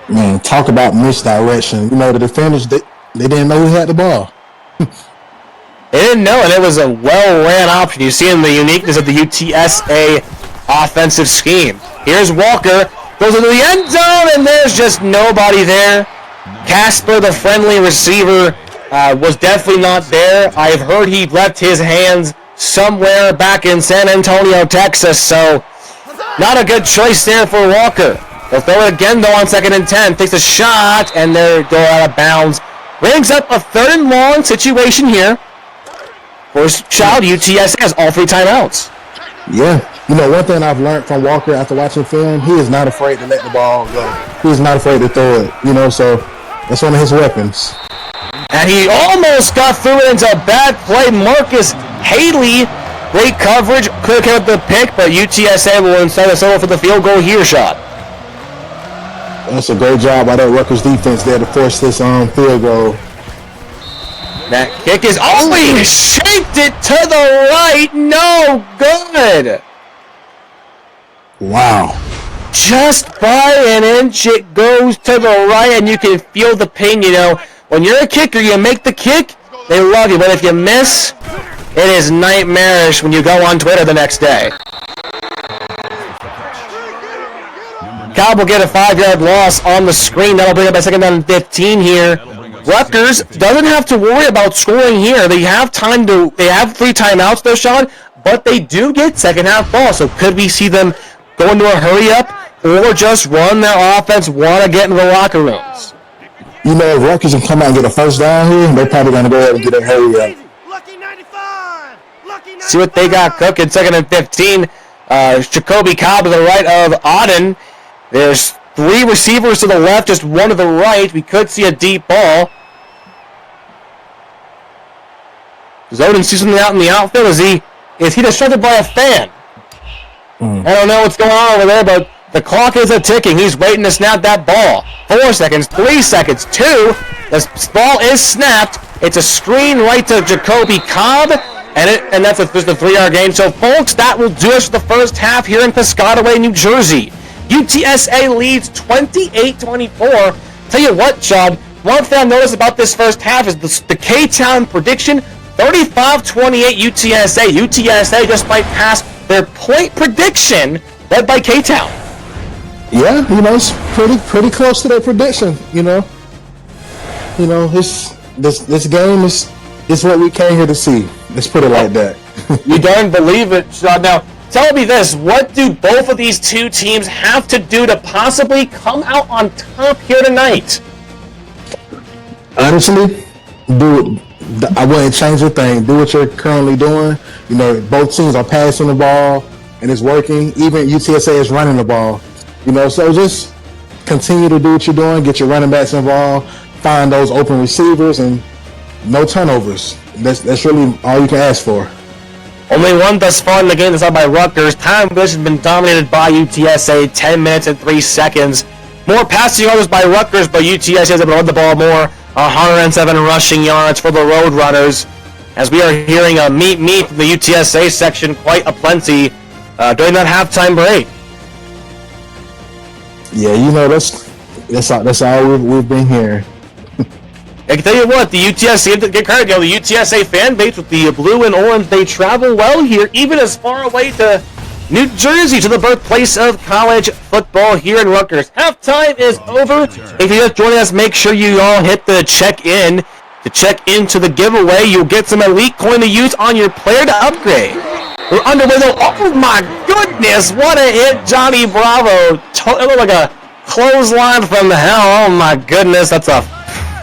Man, talk about misdirection. The defenders, they didn't know who had the ball. They didn't know, and it was a well-ran option. You see in the uniqueness of the UTSA offensive scheme. Here's Walker, goes into the end zone, and there's just nobody there. Casper, the friendly receiver, was definitely not there. I've heard he left his hands somewhere back in San Antonio, Texas, so not a good choice there for Walker. They'll throw it again, though, on 2nd and 10. Takes a shot, and they're going out of bounds. Brings up a 3rd and long situation here. First shot, UTSA has all 3 timeouts. Yeah. One thing I've learned from Walker after watching film, he is not afraid to let the ball go. He is not afraid to throw it, so that's one of his weapons. And he almost got through it into a bad play. Marcus Haley, great coverage, could have kept the pick, but UTSA will instead us over for the field goal here shot. That's a great job by that Rutgers defense there to force this field goal. That kick is, he shaped it to the right, no good. Wow. Just by an inch it goes to the right, and you can feel the pain, When you're a kicker, you make the kick, they love you, but if you miss, it is nightmarish when you go on Twitter the next day. Cobb will get a 5-yard loss on the screen. That'll bring up a 2nd down and 15 here. Rutgers doesn't have to worry about scoring here. They have 3 timeouts though, Sean, but they do get second half ball. So could we see them go into a hurry up or just run their offense, want to get into the locker rooms? If Rutgers can come out and get a first down here, they're probably going to go ahead and get a hurry up. See what they got cooking. 2nd and 15. Jacoby Cobb to the right of Auden. There's 3 receivers to the left, just 1 to the right. We could see a deep ball. Does Odin see something out in the outfield? Is he distracted by a fan? I don't know what's going on over there, but the clock is a-ticking. He's waiting to snap that ball. 4 seconds, 3 seconds, 2. The ball is snapped. It's a screen right to Jacoby Cobb, and that's just a 3-yard gain. So, folks, that will do us for the first half here in Piscataway, New Jersey. UTSA leads 28-24. Tell you what, Chad, one thing I noticed about this first half is the K-Town prediction, 35-28 UTSA. UTSA just might pass their point prediction led by K-Town. Yeah, it's pretty close to their prediction, this game is what we came here to see. Let's put it like that. You darn believe it, Sean. Now, tell me this, what do both of these two teams have to do to possibly come out on top here tonight? Honestly, I wouldn't change a thing. Do what you're currently doing. Both teams are passing the ball, and it's working. Even UTSA is running the ball. So just continue to do what you're doing. Get your running backs involved. Find those open receivers, and no turnovers. That's really all you can ask for. Only one thus far in the game that's out by Rutgers. Time of this has been dominated by UTSA. 10 minutes and 3 seconds. More passing yards by Rutgers, but UTSA is able to run the ball more. 107 rushing yards for the Roadrunners. As we are hearing a meet from the UTSA section, quite aplenty during that halftime break. Yeah, that's all we've been hearing. I can tell you what, the UTSA, get credit, the UTSA fan base with the blue and orange, they travel well here, even as far away to New Jersey, to the birthplace of college football here in Rutgers. Halftime is over. If you're just joining us, make sure you all hit the check-in to check into the giveaway. You'll get some elite coin to use on your player to upgrade. We're underway though. Oh my goodness, what a hit, Johnny Bravo. It looked like a clothesline from hell. Oh my goodness, that's a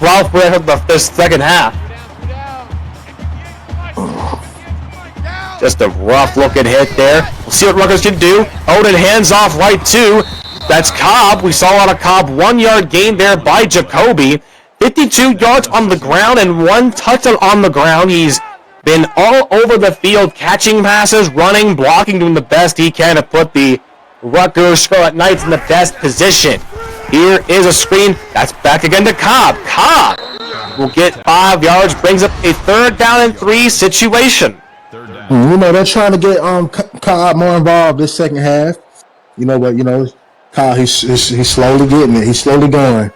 rough break of the second half. Just a rough looking hit there. We'll see what Rutgers can do. Odin hands off right to. That's Cobb. We saw a lot of Cobb. 1 yard gain there by Jacoby. 52 yards on the ground and 1 touchdown on the ground. He's been all over the field, catching passes, running, blocking, doing the best he can to put the Rutgers Scarlet Knights in the best position. Here is a screen. That's back again to Cobb. Cobb will get 5 yards, brings up a 3rd down and 3 situation. They're trying to get Cobb more involved this second half. Cobb, he's slowly getting it. He's slowly going.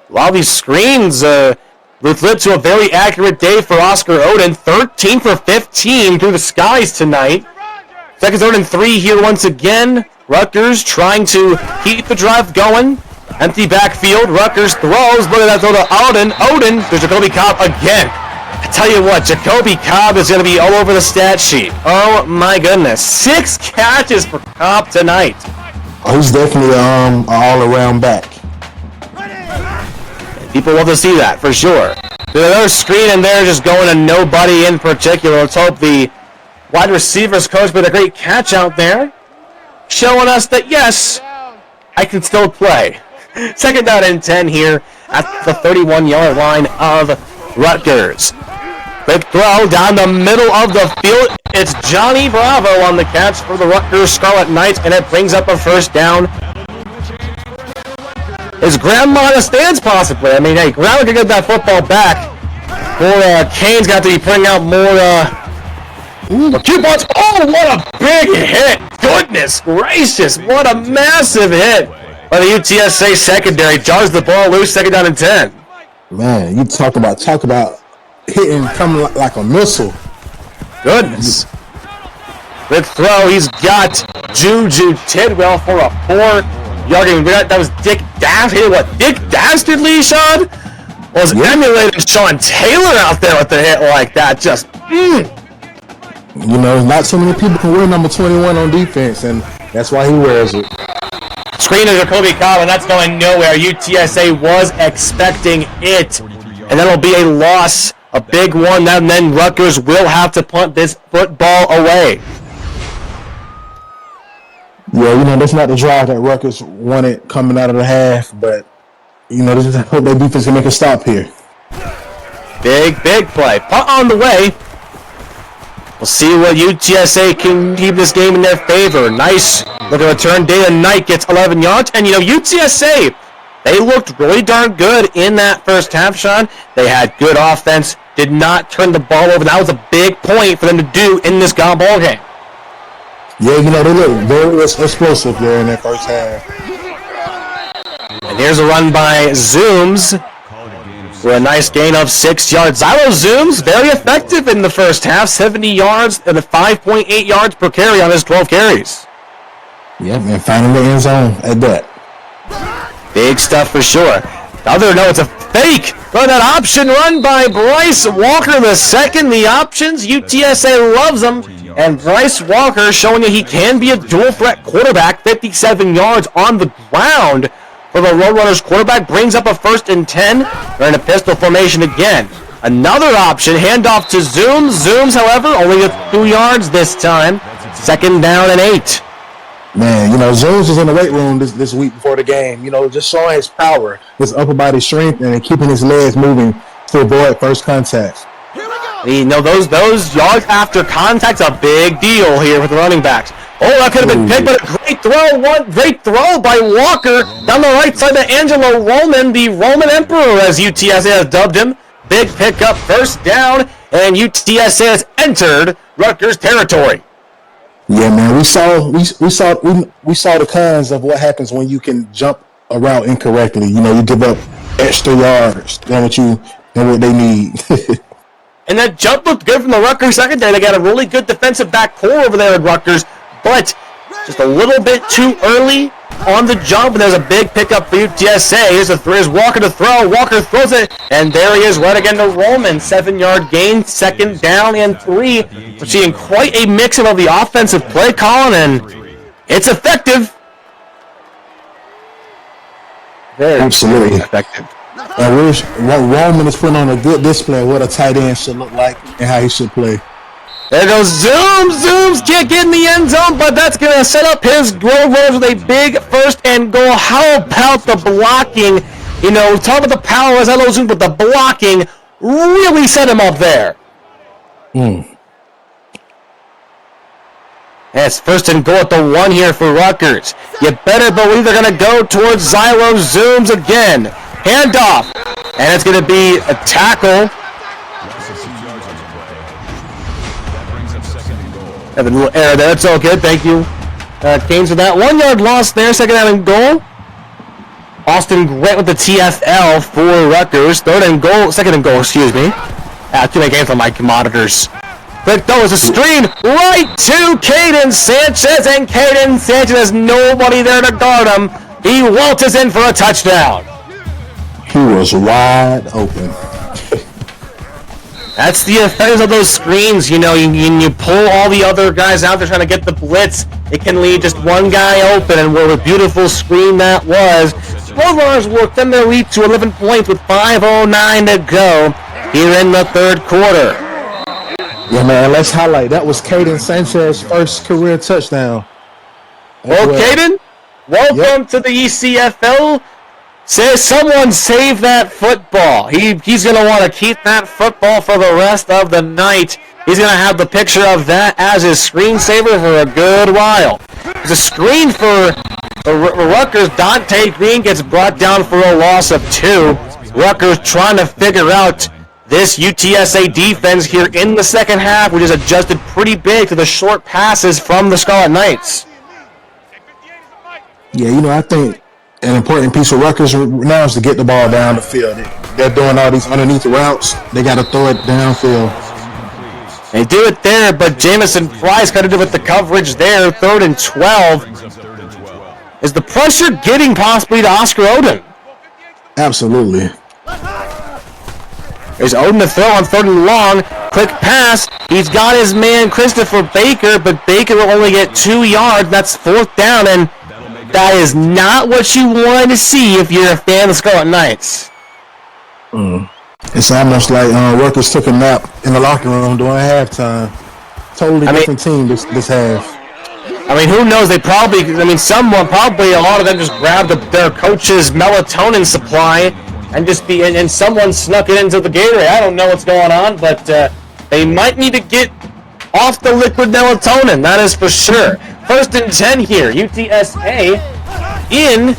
A lot of these screens led to a very accurate day for Oscar Odin. 13 for 15 through the skies tonight. Second third and 3 here once again. Rutgers trying to keep the drive going. Empty backfield. Rutgers throws. Look at that throw to Odin. Odin. There's Jacoby Cobb again. I tell you what, Jacoby Cobb is going to be all over the stat sheet. Oh my goodness. 6 catches for Cobb tonight. Oh, he's definitely an all-around back. People love to see that, for sure. There's another screen in there just going to nobody in particular. Let's hope the wide receivers coach with a great catch out there, showing us that, yes, I can still play. Second down and 10 here at the 31-yard line of Rutgers. Quick throw down the middle of the field. It's Johnny Bravo on the catch for the Rutgers Scarlet Knights, and it brings up a first down. Is Grandma in the stands possibly? I mean, hey, Grandma can get that football back. Or Kane's got to be putting out more coupons. Oh, what a big hit! Goodness gracious, what a massive hit by the UTSA secondary. Jars the ball loose, second down and 10. Man, you talk about hitting coming like a missile. Goodness. Good throw. He's got Juju Tidwell for a 4-yard gain. That was Dick Dastardly. What? Dick Dastardly, Sean? Was emulating Sean Taylor out there with the hit like that. Just, not so many people can wear number 21 on defense, and that's why he wears it. Screen to Jacoby Cobb, and that's going nowhere. UTSA was expecting it, and that'll be a loss, a big one, and then Rutgers will have to punt this football away. Yeah, that's not the drive that Rutgers wanted coming out of the half, but, just hope their defense can make a stop here. Big play. Punt on the way. We'll see what UTSA can keep this game in their favor. Nice looking return. Dana Knight gets 11 yards. And, UTSA, they looked really darn good in that first half, Sean. They had good offense, did not turn the ball over. That was a big point for them to do in this ball game. Yeah, they look very explosive there in that first half. And here's a run by Zooms for a nice gain of 6 yards. Zylo Zooms, very effective in the first half, 70 yards and 5.8 yards per carry on his 12 carries. Yeah, man, finding the end zone at that. Big stuff for sure. The other, no, it's a fake. But that option run by Bryce Walker the second. The options, UTSA loves them. And Bryce Walker showing that he can be a dual threat quarterback. 57 yards on the ground for the Roadrunners. Quarterback brings up a 1st and 10. They're in a pistol formation again. Another option, handoff to Zooms. Zooms, however, only gets 2 yards this time. 2nd down and 8. Man, Zooms was in the weight room this week before the game. Just showing his power, his upper body strength, and keeping his legs moving to avoid first contact. Those yards after contact's a big deal here with the running backs. Oh, that could have been picked, but a great throw. Great throw by Walker down the right side to Angelo Roman, the Roman Emperor, as UTSA has dubbed him. Big pickup, 1st down, and UTSA has entered Rutgers territory. Yeah, man, we saw the cons of what happens when you can jump a route incorrectly. You give up extra yards than what they need. And that jump looked good from the Rutgers secondary. They got a really good defensive back core over there at Rutgers, but just a little bit too early on the jump, and there's a big pickup for UTSA. Here's Walker to throw. Walker throws it, and there he is right again to Roman. 7-yard gain, 2nd down and 3. We're seeing quite a mix of the offensive play calling, and it's effective. Very absolutely effective. And Roman is putting on a good display of what a tight end should look like and how he should play. There goes Zooms can't get in the end zone, but that's going to set up his Roadrunners with a big 1st and goal. How about the blocking? Talk about the power as Zylo Zooms, but the blocking really set him up there. It's 1st and goal at the 1 here for Rutgers. You better believe they're going to go towards Zylo Zooms again. Handoff, and it's going to be a tackle. Have a little error there. That's all good. Thank you, Canes, for that. 1-yard loss there. 2nd down and goal. Austin Grant with the TFL for Rutgers. 2nd and goal, excuse me. Too many games on my monitors. Quick throw is a screen right to Caden Sanchez, and Caden Sanchez has nobody there to guard him. He waltzes in for a touchdown. He was wide open. That's the effect of those screens. You pull all the other guys out there trying to get the blitz. It can leave just one guy open, and what a beautiful screen that was. Roadrunners will extend their lead to 11 points with 5:09 to go here in the 3rd quarter. Yeah, man, let's highlight. That was Caden Sanchez's first career touchdown. Well, Caden, welcome to the ECFL. Says someone save that football. He's going to want to keep that football for the rest of the night. He's going to have the picture of that as his screensaver for a good while. It's a screen for Rutgers. Dante Green gets brought down for a loss of 2. Rutgers trying to figure out this UTSA defense here in the 2nd half, which is adjusted pretty big to the short passes from the Scarlet Knights. Yeah, I think an important piece of Rutgers now is to get the ball down the field. They're doing all these underneath routes. They got to throw it downfield. They do it there, but Jamison Price got to do with the coverage there. 3rd and 12. Is the pressure getting possibly to Oscar Oden? Absolutely. There's Oden to throw on 3rd and long. Quick pass. He's got his man Christopher Baker, but Baker will only get 2 yards. That's 4th down, and that is not what you wanted to see if you're a fan of the Scarlet Knights. It's almost like Rutgers took a nap in the locker room during halftime. Totally different team this half. I mean, who knows? They probably, a lot of them just grabbed their coach's melatonin supply and and someone snuck it into the Gatorade. I don't know what's going on, but they might need to get off the liquid melatonin, that is for sure. 1st and 10 here, UTSA in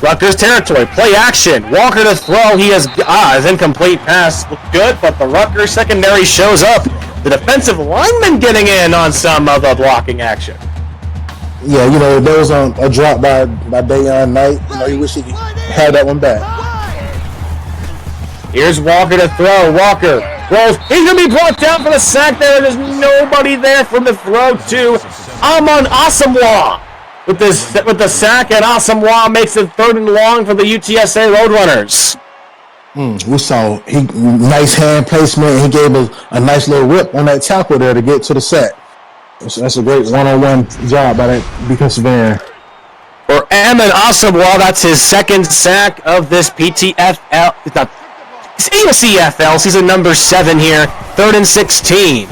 Rutgers territory. Play action. Walker to throw. He has his incomplete pass looked good, but the Rutgers secondary shows up. The defensive lineman getting in on some of the blocking action. Yeah, there was a drop by Dayon Knight. He wish he had that one back. Here's Walker to throw. Walker throws. He's going to be brought down for the sack there. There's nobody there from the throw to Amon Asamoah with the sack, and Asamoah makes it 3rd and long for the UTSA Roadrunners. We saw nice hand placement. He gave a nice little whip on that tackle there to get to the sack. That's a great one-on-one job by that defensive end. For Amon Asamoah, that's his 2nd sack of this PTFL. It's ECFL, season number 7 here. 3rd and 16.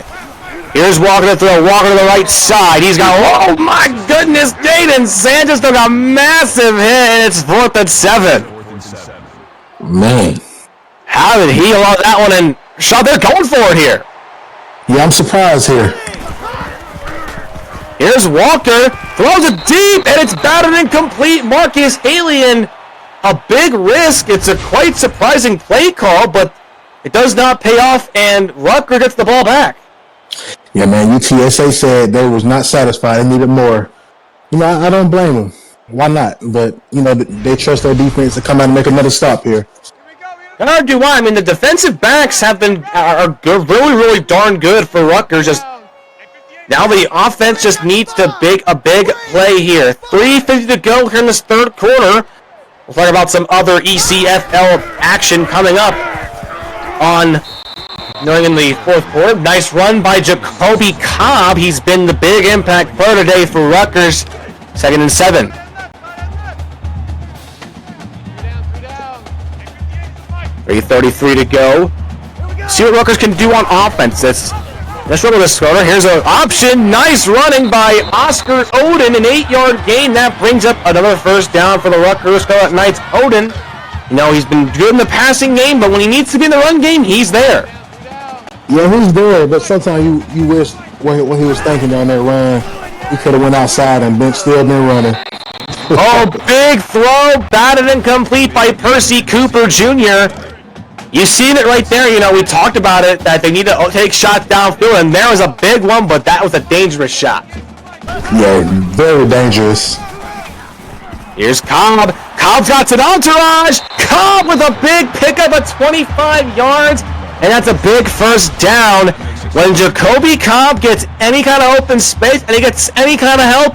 Here's Walker to throw. Walker to the right side. He's got, oh my goodness, Jaden Sanchez took a massive hit. It's 4th and 7. Man. How did he allow that one? And shot, they're going for it here. Yeah, I'm surprised here. Here's Walker. Throws it deep, and it's batted incomplete. Marcus Alien, a big risk. It's a quite surprising play call, but it does not pay off, and Rutgers gets the ball back. Yeah, man, UTSA said they was not satisfied. They needed more. I don't blame them. Why not? But, they trust their defense to come out and make another stop here. Nor do I. I mean, the defensive backs are good, really, really darn good for Rutgers. Just now the offense just needs a big play here. 3:50 to go here in this 3rd quarter. We'll talk about some other ECFL action coming up in the 4th quarter. Nice run by Jacoby Cobb. He's been the big impact player today for Rutgers. 2nd and 7. 3:33 to go. See what Rutgers can do on offense. Let's run with this scorer. Here's an option. Nice running by Oscar Oden. An 8-yard gain. That brings up another 1st down for the Rutgers Scarlet Knights. Oden, he's been good in the passing game, but when he needs to be in the run game, he's there. Yeah, he's there, but sometimes you wish what he was thinking on that run, he could have went outside and still been running. Oh, big throw. Batted incomplete by Percy Cooper Jr. You seen it right there. We talked about it, that they need to take shots downfield, and there was a big one, but that was a dangerous shot. Yeah, very dangerous. Here's Cobb. Cobb's got an entourage. Cobb with a big pickup at 25 yards, and that's a big 1st down. When Jacoby Cobb gets any kind of open space and he gets any kind of help,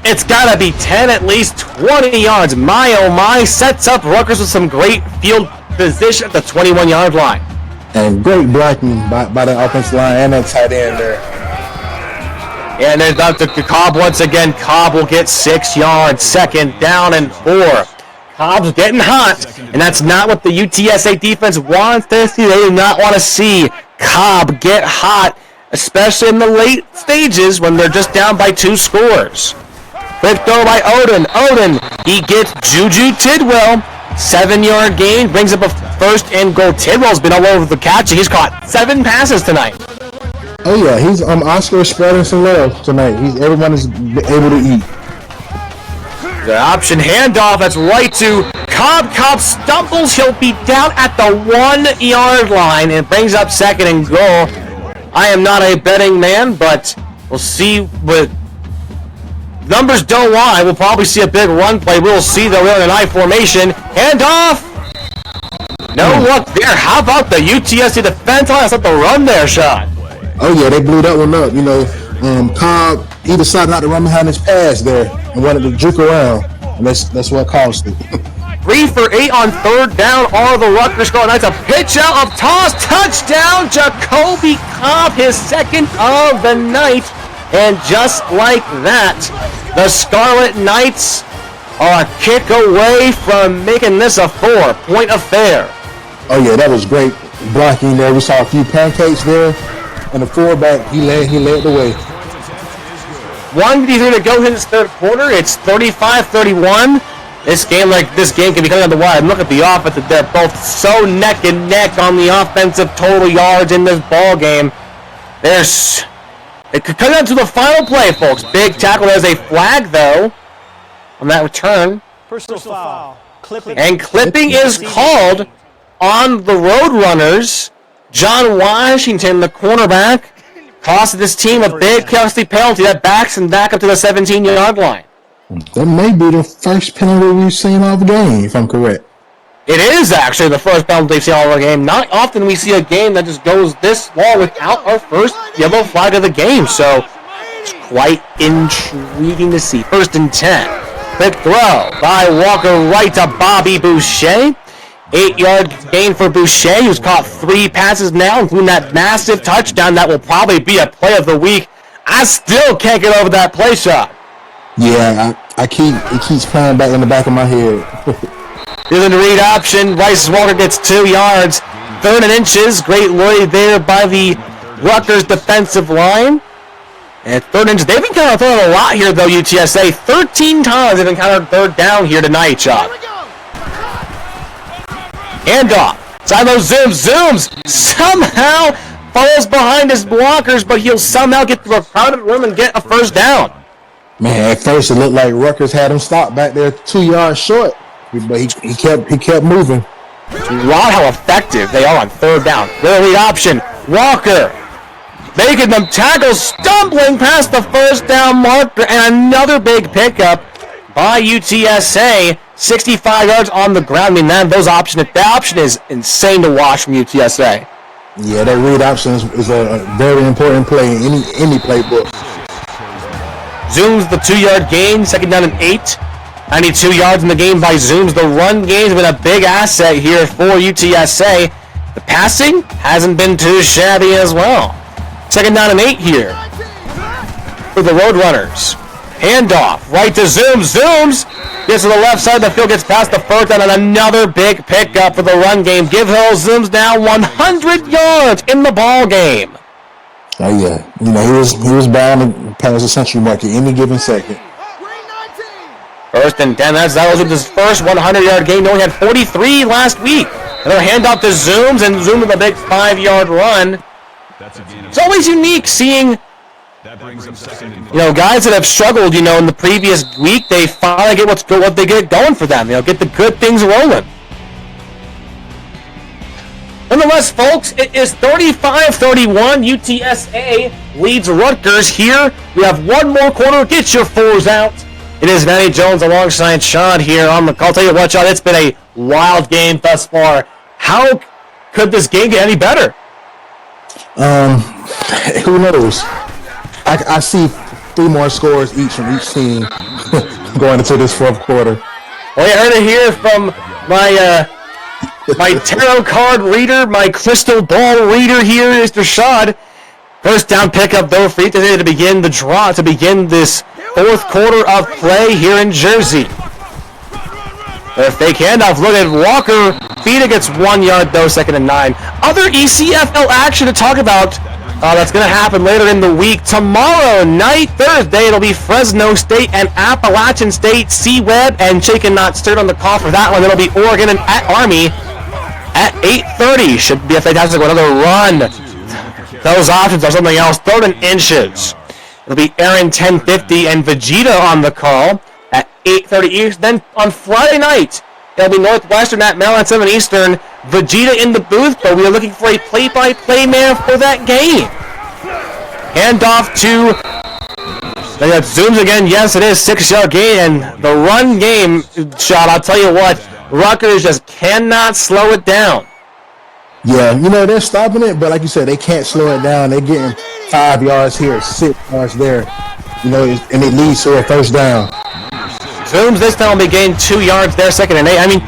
it's got to be 10, at least 20 yards. My, oh my, sets up Rutgers with some great field position at the 21-yard line. And great blocking by the offensive line and that tight end there. And then Dr. Cobb once again. Cobb will get 6 yards. 2nd down and 4. Cobb's getting hot, and that's not what the UTSA defense wants to see. They do not want to see Cobb get hot, especially in the late stages when they're just down by 2 scores. Quick throw by Oden. He gets Juju Tidwell. 7-yard gain, brings up a 1st and goal. Tidwell's been all over the catch. He's caught 7 passes tonight. Oh yeah, he's Oscar spreading some love tonight. Everyone is able to eat. The option handoff, that's right to Cobb. Cobb stumbles. He'll be down at the 1-yard line and brings up 2nd and goal. I am not a betting man, but we'll see what numbers don't lie. We'll probably see a big run play. We'll see the real and I formation. Handoff. No look there. How about the UTSA defense? That's not the run there, Sean. Oh yeah, they blew that one up. Cobb, he decided not to run behind his pass there and wanted to juke around, and that's what caused it. 3 for 8 on 3rd down. All the Rutgers Scarlet Knights. A pitch out of toss. Touchdown, Jacoby Cobb, his 2nd of the night. And just like that, the Scarlet Knights are a kick away from making this a 4-point affair. Oh yeah, that was great blocking there. We saw a few pancakes there, and the fullback he led the way. 1:53 to go in this third quarter. It's 35-31. This game can be coming on the wire. Look at the offense. They're both so neck and neck on the offensive total yards in this ball game. It could come down to the final play, folks. Big tackle. There's a flag, though, on that return. Personal foul. Clipping. And clipping is called on the Roadrunners. John Washington, the cornerback, cost this team a big costly penalty that backs him back up to the 17-yard line. That may be the first penalty we've seen all the game, if I'm correct. It is actually the first penalty we've seen all the game. Not often we see a game that just goes this long without our first yellow flag of the game, so it's quite intriguing to see. 1st and 10. Quick throw by Walker right to Bobby Boucher. 8-yard gain for Boucher, who's caught 3 passes now, including that massive touchdown that will probably be a play of the week. I still can't get over that play shot. Yeah, it keeps playing back in the back of my head. Here's the read option. Rice Walker gets 2 yards. 3rd and inches. Great worry there by the Rutgers defensive line. And 3rd and inches. They've been kind of throwing a lot here, though, UTSA. 13 times they've encountered 3rd down here tonight, Chuck. Handoff. Silo zooms. Somehow falls behind his blockers, but he'll somehow get to a crowded room and get a 1st down. Man, at first it looked like Rutgers had him stopped back there 2 yards short, but he kept moving. Wow, how effective they are on 3rd down. Their lead option, Walker, making them tackle, stumbling past the 1st down marker, and another big pickup by UTSA. 65 yards on the ground. I mean, man, that option is insane to watch from UTSA. Yeah, that read option is a very important play in any playbook. Zooms the 2-yard gain, 2nd down and 8. 92 yards in the game by Zooms. The run game has been a big asset here for UTSA. The passing hasn't been too shabby as well. 2nd down and 8 here for the Roadrunners. Handoff right to Zooms. Gets to the left side of the field, gets past the 1st down, and another big pickup for the run game. Give Hill Zooms now 100 yards in the ball game. Oh yeah, he was bound to pass the century mark at any given second. 1st and 10. That was his first 100-yard game. He only had 43 last week. Another handoff to Zooms, and Zooms with a big 5-yard run. It's always unique seeing, guys that have struggled, in the previous week. They finally get what they get going for them. Get the good things rolling. Nonetheless, folks, it is 35-31. UTSA leads Rutgers here. We have one more quarter. Get your 4s out. It is Manny Jones alongside Sean here on the call. I'll tell you what, Sean, it's been a wild game thus far. How could this game get any better? Who knows? I see 3 more scores each from each team going into this 4th quarter. Well, you heard it here from my tarot card reader, my crystal ball reader here, Mr. Shad. 1st down pickup, though, for UTSA to begin the draw, to begin this 4th quarter of play here in Jersey. A fake handoff. Look at Walker. Fita gets 1 yard, though, 2nd and 9. Other ECFL action to talk about. That's going to happen later in the week. Tomorrow night, Thursday, it'll be Fresno State and Appalachian State. C-Web and Shaken Not Stirred on the call for that one. It'll be Oregon and at Army at 8:30. Should be a fantastic one. Another run. Those options are something else. 3rd and inches. It'll be Aaron 1050 and Vegeta on the call at 8:30 Eastern. Then on Friday night, it'll be Northwestern at Mel at 7 Eastern. Vegeta in the booth, but we are looking for a play-by-play man for that game. Handoff to... They got Zooms again. Yes, it is 6-yard gain, and the run game shot, I'll tell you what, Rutgers just cannot slow it down. Yeah, they're stopping it, but like you said, they can't slow it down. They're getting 5 yards here, 6 yards there, and it leads to a 1st down. Zooms this time will be gaining 2 yards there, 2nd and 8. I mean,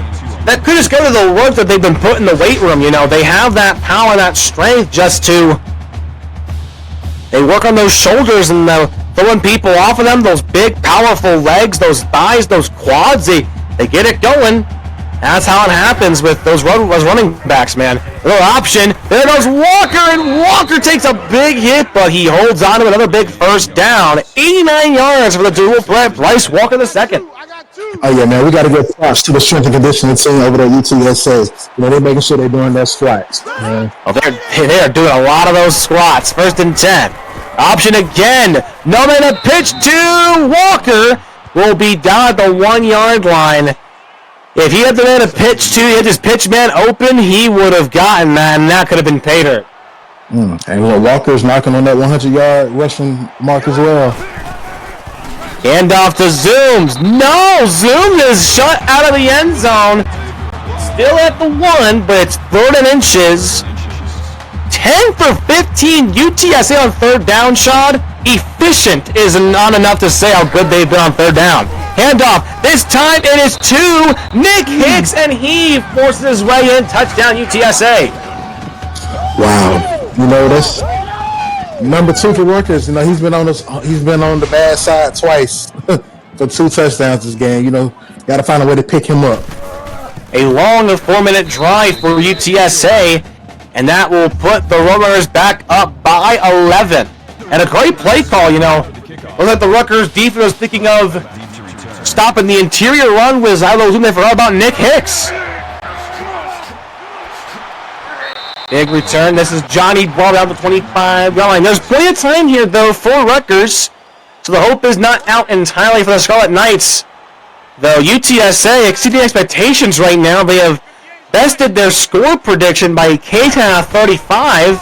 that could just go to the work that they've been put in the weight room. They have that power, that strength just to... They work on those shoulders and throwing people off of them, those big, powerful legs, those thighs, those quads. They get it going. That's how it happens with those running backs, man. A little option. There goes Walker, and Walker takes a big hit, but he holds on to another big first down. 89 yards for the dual threat. Bryce Walker II. Oh, yeah, man. We got to give props to the strength and conditioning team over there at UTSA. They're making sure they're doing their squats. Well, they're doing a lot of those squats. 1st and 10. Option again. No man to pitch to Walker. Will be down at the 1-yard line. If he had the man to pitch to, he had his pitch man open, he would have gotten that, and that could have been paid her. And Walker's knocking on that 100-yard rushing mark as well. Handoff to Zooms. No! Zoom is shut out of the end zone. Still at the 1, but it's 3rd and inches. 10 for 15. UTSA on 3rd down, Shad. Efficient is not enough to say how good they've been on 3rd down. Handoff. This time it is to Nick Hicks, and he forces his way in. Touchdown, UTSA. Wow. You know, that's number 2 for Rutgers. You know, he's been on the bad side twice for 2 touchdowns this game. You know, got to find a way to pick him up. A long 4-minute drive for UTSA, and that will put the Roadrunners back up by 11. And a great play call, you know. Look like the Rutgers defense was thinking of stopping the interior run with Zylo Zoom. They forgot about Nick Hicks. Big return. This is Johnny Bravo down the 25-yard line. There's plenty of time here, though, for Rutgers. So the hope is not out entirely for the Scarlet Knights. Though UTSA exceeding expectations right now. They have bested their score prediction by K-10 35.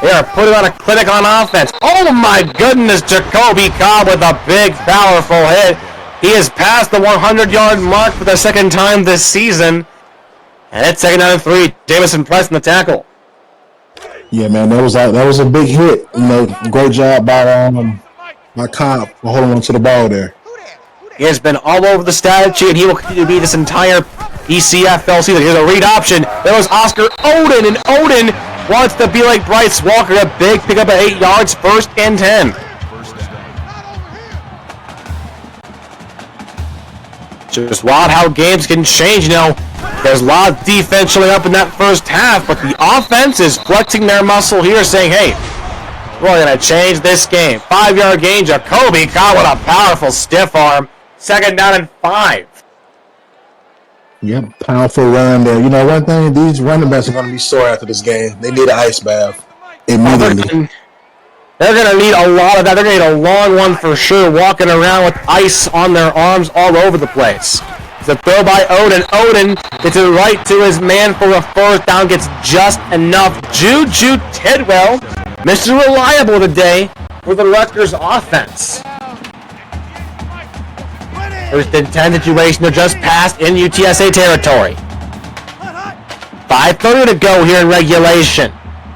They are putting on a clinic on offense. Oh my goodness, Jacoby Cobb with a big, powerful hit. He has passed the 100-yard mark for the 2nd time this season. And it's 2nd down and 3. Jamison Price in the tackle. Yeah, man, that was a big hit. You know, great job by Cobb for holding on to the ball there. He has been all over the stat sheet, and he will continue to be this entire ECFL season. Here's a read option. There was Oscar Oden, and Oden wants to be like Bryce Walker. A big pickup at 8 yards, 1st and 10. Just wild how games can change. You know, there's a lot of defense showing up in that first half, but the offense is flexing their muscle here, saying, hey, we're going to change this game. 5-yard gain, Jacoby Cobb with a powerful stiff arm. 2nd down and 5. Yep, powerful run there. You know, one thing, these running backs are going to be sore after this game. They need an ice bath immediately. They're going to need a lot of that. They're going to need a long one for sure, walking around with ice on their arms all over the place. It's a throw by Oden. Oden gets it right to his man for a 1st down, gets just enough. Juju Tidwell, Mr. Reliable today for the Rutgers offense. 1st and 10 situation. They're just passed in UTSA territory. 5:30 to go here in regulation.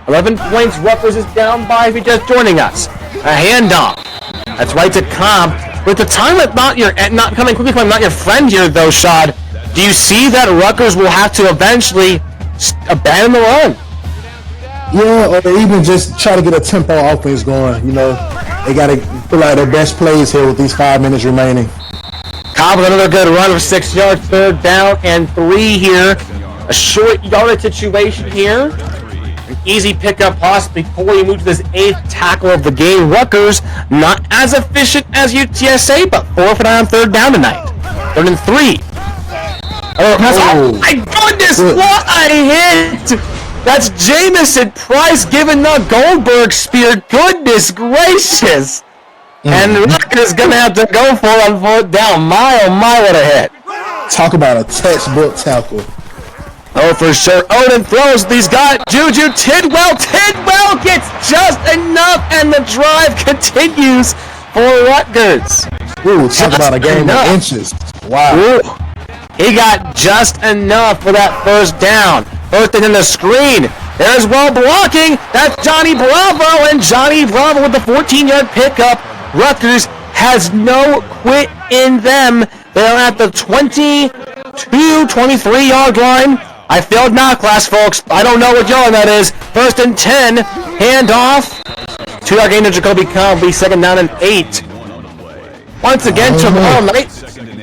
11 points. Rutgers is down by if you're just joining us. A handoff. That's right to Cobb. With the time that not coming quickly from not your friend here, though, Shad, do you see that Rutgers will have to eventually abandon the run? Yeah, or even just try to get a tempo offense going. You know, they got to pull out their best plays here with these 5 minutes remaining. Cobb with another good run of 6 yards, 3rd down and 3 here. A short yardage situation here. An easy pickup possibly before you move to this 8th tackle of the game. Rutgers not as efficient as UTSA, but 4 for 9 on 3rd down tonight. 3rd and 3. Oh my goodness, what a hit! That's Jamison Price giving the Goldberg spear. Goodness gracious! And Rutgers gonna have to go for it on 4th down. My oh my, what a hit! Talk about a textbook tackle. Oh, for sure. Oden throws. He's got Juju Tidwell. Tidwell gets just enough, and the drive continues for Rutgers. Ooh, talk about a game of inches. Wow. Ooh. He got just enough for that 1st down. 1st and in the screen. There's well blocking. That's Johnny Bravo, and Johnny Bravo with the 14-yard pickup. Rutgers has no quit in them. They're at the 23-yard line. I failed math class, folks. I don't know what yard that is. 1st and 10. Handoff. 2-yard gain to Jacoby Cobb. 2nd down and 8. Once again, tomorrow night,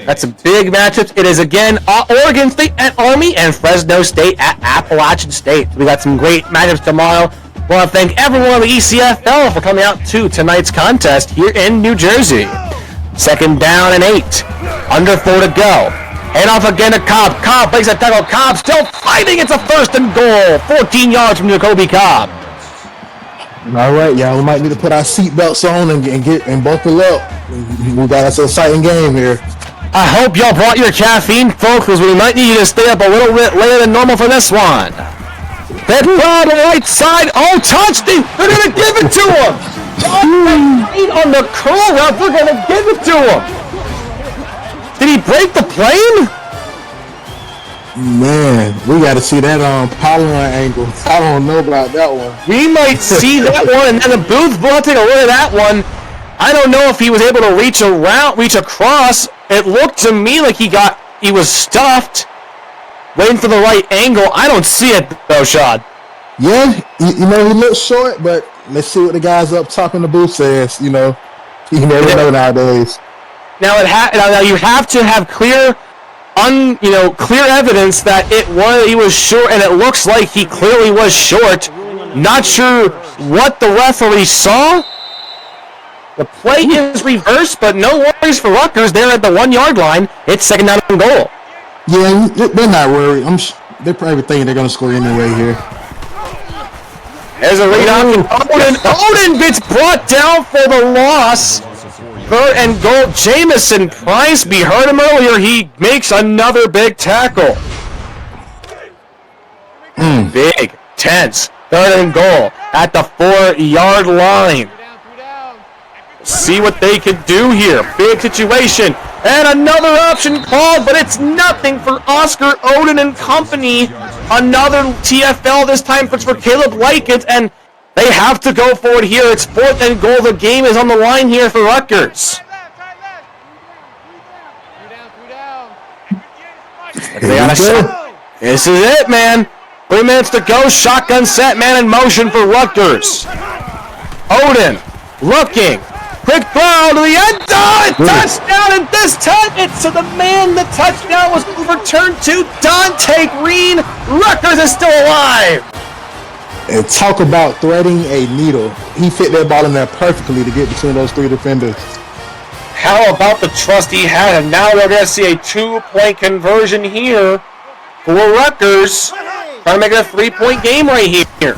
That's a big matchup. It is again Oregon State at Army and Fresno State at Appalachian State. We got some great matchups tomorrow. I want to thank everyone on the ECFL for coming out to tonight's contest here in New Jersey. 2nd down and 8. Under 4 to go. Hand off again to Cobb. Cobb breaks a tackle. Cobb still fighting. It's a 1st and goal. 14 yards from Jacoby Cobb. All right, y'all. We might need to put our seatbelts on and buckle up. We got us an exciting game here. I hope y'all brought your caffeine, folks, because we might need you to stay up a little bit later than normal for this one. That ball on the right side. Oh, touchdown! They're going to give it to him! On the curl route, they're going to give it to him! Did he break the plane? Man, we got to see that polyline angle. I don't know about that one. We might see that one, and then the booth will take a look at that one. I don't know if he was able to reach across. It looked to me like he was stuffed, waiting for the right angle. I don't see it though, Shad. Yeah, he looks short, but let's see what the guys up top in the booth says. You never know nowadays. Now you have to have clear evidence that he was short, and it looks like he clearly was short. Not sure what the referee saw. The play is reversed, but no worries for Rutgers. They're at the 1 yard line. It's 2nd down and goal. Yeah, they're not worried. They're probably thinking they're going to score anyway here. There's a read option. Odin gets brought down for the loss. 3rd and goal. Jamison Price. We heard him earlier. He makes another big tackle. Big, tense. 3rd and goal at the 4 yard line. See what they can do here. Big situation. And another option called, but it's nothing for Oscar Odin and company. Another TFL, this time for Caleb Likens, and they have to go for it here. It's 4th and goal. The game is on the line here for Rutgers. This is it, man. 3 minutes to go. Shotgun set, man in motion for Rutgers. Odin looking. Quick throw to the end zone. Touchdown, and this time it's to the man. The touchdown was overturned to Dante Green. Rutgers is still alive. And talk about threading a needle. He fit that ball in there perfectly to get between those 3 defenders. How about the trust he had? And now we're going to see a 2-point conversion here for Rutgers. Trying to make it a 3-point game right here.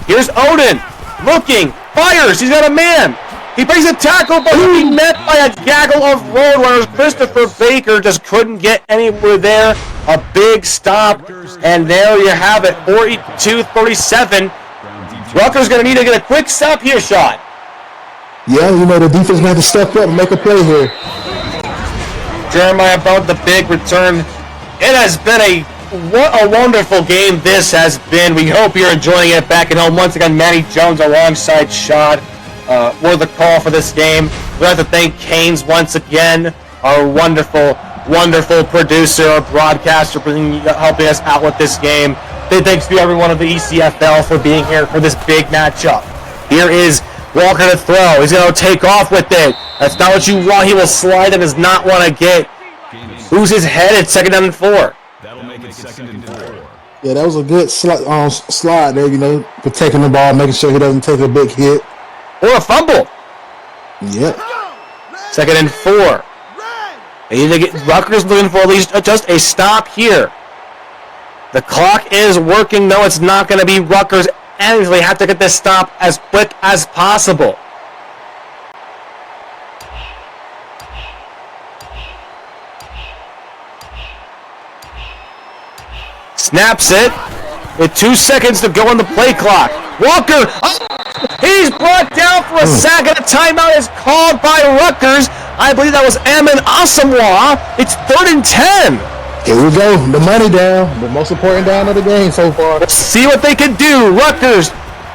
Here's Odin looking, fires. He's got a man. He breaks a tackle, but he'll be met by a gaggle of road runners. Christopher Baker just couldn't get anywhere there. A big stop, and there you have it, 42-37. Rutgers going to need to get a quick stop here, Shot. Yeah, the defense going to have to step up and make a play here. Jeremiah about the big return. It has been what a wonderful game this has been. We hope you're enjoying it back at home. Once again, Matty Jones alongside Shad. Were the call for this game. We'd like to thank Canes once again, our wonderful, wonderful producer, our broadcaster, for helping us out with this game. Big thanks to everyone of the ECFL for being here for this big matchup. Here is Walker to throw. He's going to take off with it. That's not what you want. He will slide and does not want to get. Who's his head? It's 2nd down and 4. That'll make it 2nd and 4. Yeah, that was a good slide there, protecting the ball, making sure he doesn't take a big hit. Or a fumble. Yep. 2nd and 4. They need to get Rutgers looking for at least just a stop here. The clock is working, though. It's not going to be Rutgers. And they have to get this stop as quick as possible. Snaps it with 2 seconds to go on the play clock. Walker, he's brought down for a sack, and a timeout is called by Rutgers. I believe that was Amin Asamoah. It's 3rd and 10. Here we go. The money down. The most important down of the game so far. Let's see what they can do. Rutgers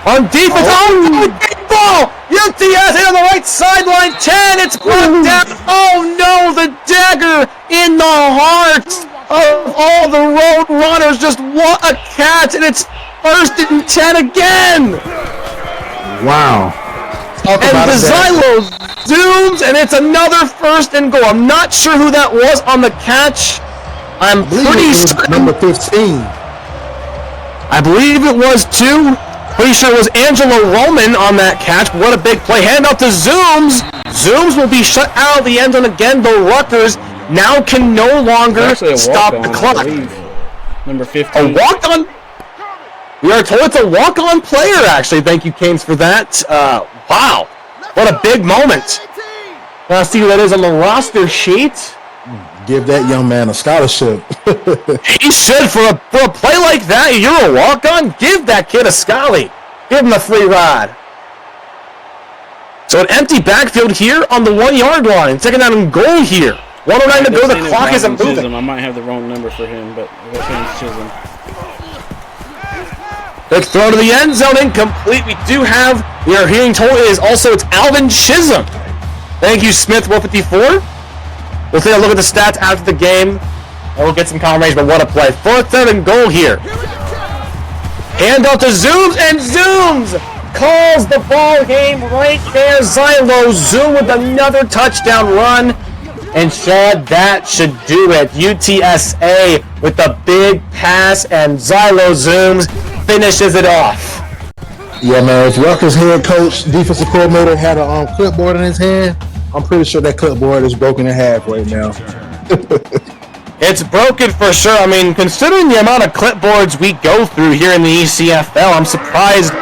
on defense. Oh, big ball. UTSA on the right sideline. 10. It's brought down. Oh, no. The dagger in the heart of all the road runners. Just what a catch. And it's 1st and 10 again. Wow. talk And about it. DeZilo zooms, and it's another first and goal. I'm not sure who that was on the catch. I'm pretty certain. Number 15. I believe it was too. Pretty sure it was Angelo Roman on that catch. What a big play. Hand out to Zooms. Zooms will be shut out of the end zone again, though Rutgers now can no longer stop the clock. Number 15. A walk-on. We are told it's a walk-on player, actually. Thank you, Canes, for that. Wow. What a big moment. Now see who that is on the roster sheet. Give that young man a scholarship. He should. For a play like that, you're a walk-on. Give that kid a scully. Give him a free ride. So an empty backfield here on the 1 yard line. Second down and goal here. 109 to go. The clock isn't moving. Chisholm. I might have the wrong number for him, but we'll change Chisholm. Big throw to the end zone, incomplete. We are hearing told it's Alvin Chisholm. Thank you, Smith 154. We'll take a look at the stats after the game, and we'll get some confirmation, but what a play. Fourth down and goal here. Hand off to Zooms, and Zooms calls the ball game right there. Xylo Zoom with another touchdown run, and that should do it. UTSA with the big pass, and Xylo Zooms finishes it off. Yeah, man. If Rutgers head coach, defensive coordinator had a clipboard in his hand, I'm pretty sure that clipboard is broken in half right now. It's broken for sure. I mean, considering the amount of clipboards we go through here in the ECFL, I'm surprised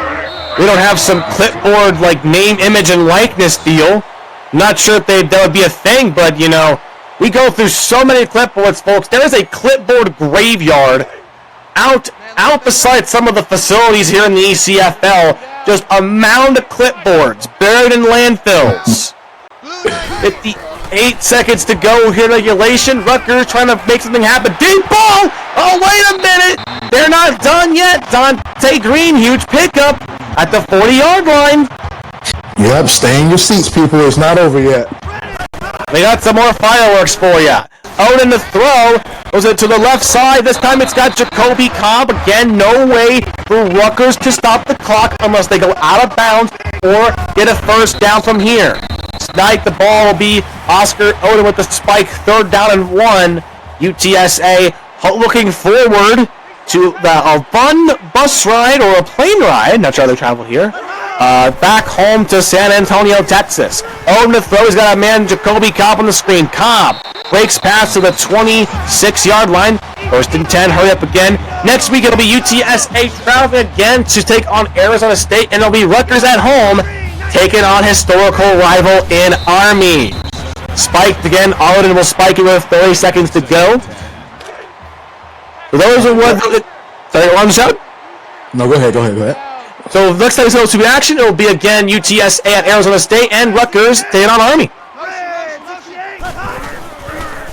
we don't have some clipboard like name, image, and likeness deal. Not sure if that would be a thing, but you know, we go through so many clipboards, folks. There is a clipboard graveyard out beside some of the facilities here in the ECFL. Just a mound of clipboards buried in landfills. 58 seconds to go here in regulation. Rutgers trying to make something happen. Deep ball! Oh, wait a minute! They're not done yet. Dante Green, huge pickup at the 40-yard line. Yep, stay in your seats, people. It's not over yet. They got some more fireworks for you. Odin the throw. Goes it to the left side. This time it's got Jacoby Cobb. Again, no way for Rutgers to stop the clock unless they go out of bounds or get a first down from here. Tonight the ball will be Oscar Odin with the spike. Third down and 1. UTSA looking forward to a fun bus ride or a plane ride. Not sure how they travel here. Back home to San Antonio, Texas. Odin to throw. He's got a man, Jacoby Cobb, on the screen. Cobb breaks past to the 26-yard line. First and 10. Hurry up again. Next week it'll be UTSA traveling again to take on Arizona State, and it'll be Rutgers at home taking on historical rival in Army. Spiked again. Odin will spike it with 30 seconds to go. For those who want to... Sorry, one shot? No, go ahead. So next time it goes to action, it will be again UTSA at Arizona State and Rutgers taking on Army.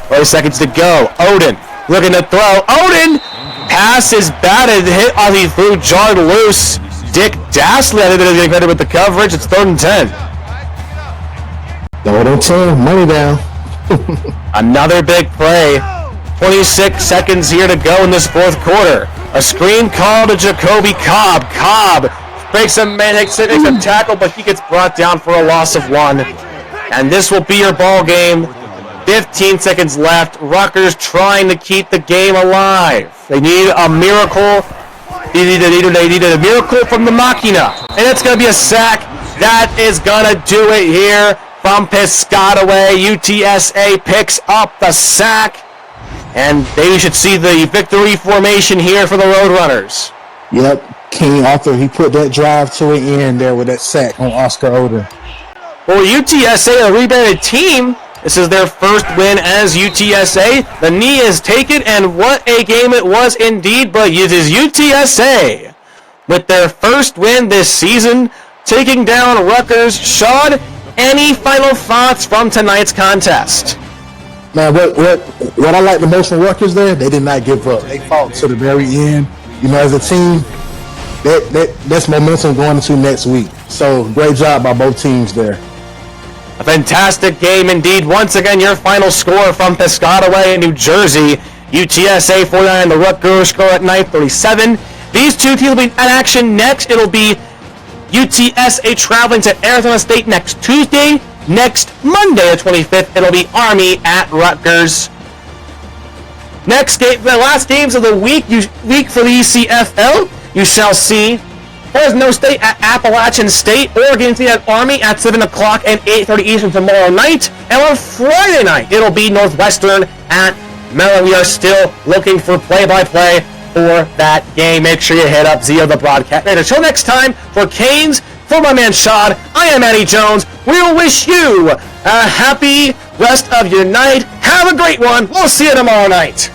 30 seconds to go. Odin looking to throw. Odin! Pass is batted. Hit as he threw, jarred loose. Dick Dassley, I think they're getting credit with the coverage. It's 3rd and 10. 3rd and 10. Money down. Another big play. 26 seconds here to go in this 4th quarter. A screen call to Jacoby Cobb. Cobb breaks a man, takes a tackle, but he gets brought down for a loss of 1. And this will be your ball game. 15 seconds left. Rutgers trying to keep the game alive. They need a miracle. They need a miracle from the Machina. And it's going to be a sack. That is going to do it here from Piscataway. UTSA picks up the sack. And they should see the victory formation here for the Roadrunners. Yep, King Arthur, he put that drive to an end there with that sack on Oscar Odin. For UTSA, a rebounded team, this is their first win as UTSA. The knee is taken, and what a game it was indeed, but it is UTSA with their first win this season, taking down Rutgers. Sean, any final thoughts from tonight's contest? Man, what I like the most from Rutgers there, they did not give up. They fought to the very end. You know, as a team, that's momentum going into next week. So, great job by both teams there. A fantastic game indeed. Once again, your final score from Piscataway in New Jersey. UTSA 49, the Rutgers score at 9:37. These two teams will be in action next. It'll be UTSA traveling to Arizona State next Tuesday. Next Monday, the 25th, it'll be Army at Rutgers. Next game, the last games of the week for the ECFL, you shall see Fresno State at Appalachian State, Oregon State at Army at 7 o'clock and 8:30 Eastern tomorrow night. And on Friday night, it'll be Northwestern at Maryland. We are still looking for play-by-play for that game. Make sure you hit up Zio the broadcast. Until next time, for Canes, for my man Shad, I am Eddie Jones. We'll wish you a happy rest of your night. Have a great one. We'll see you tomorrow night.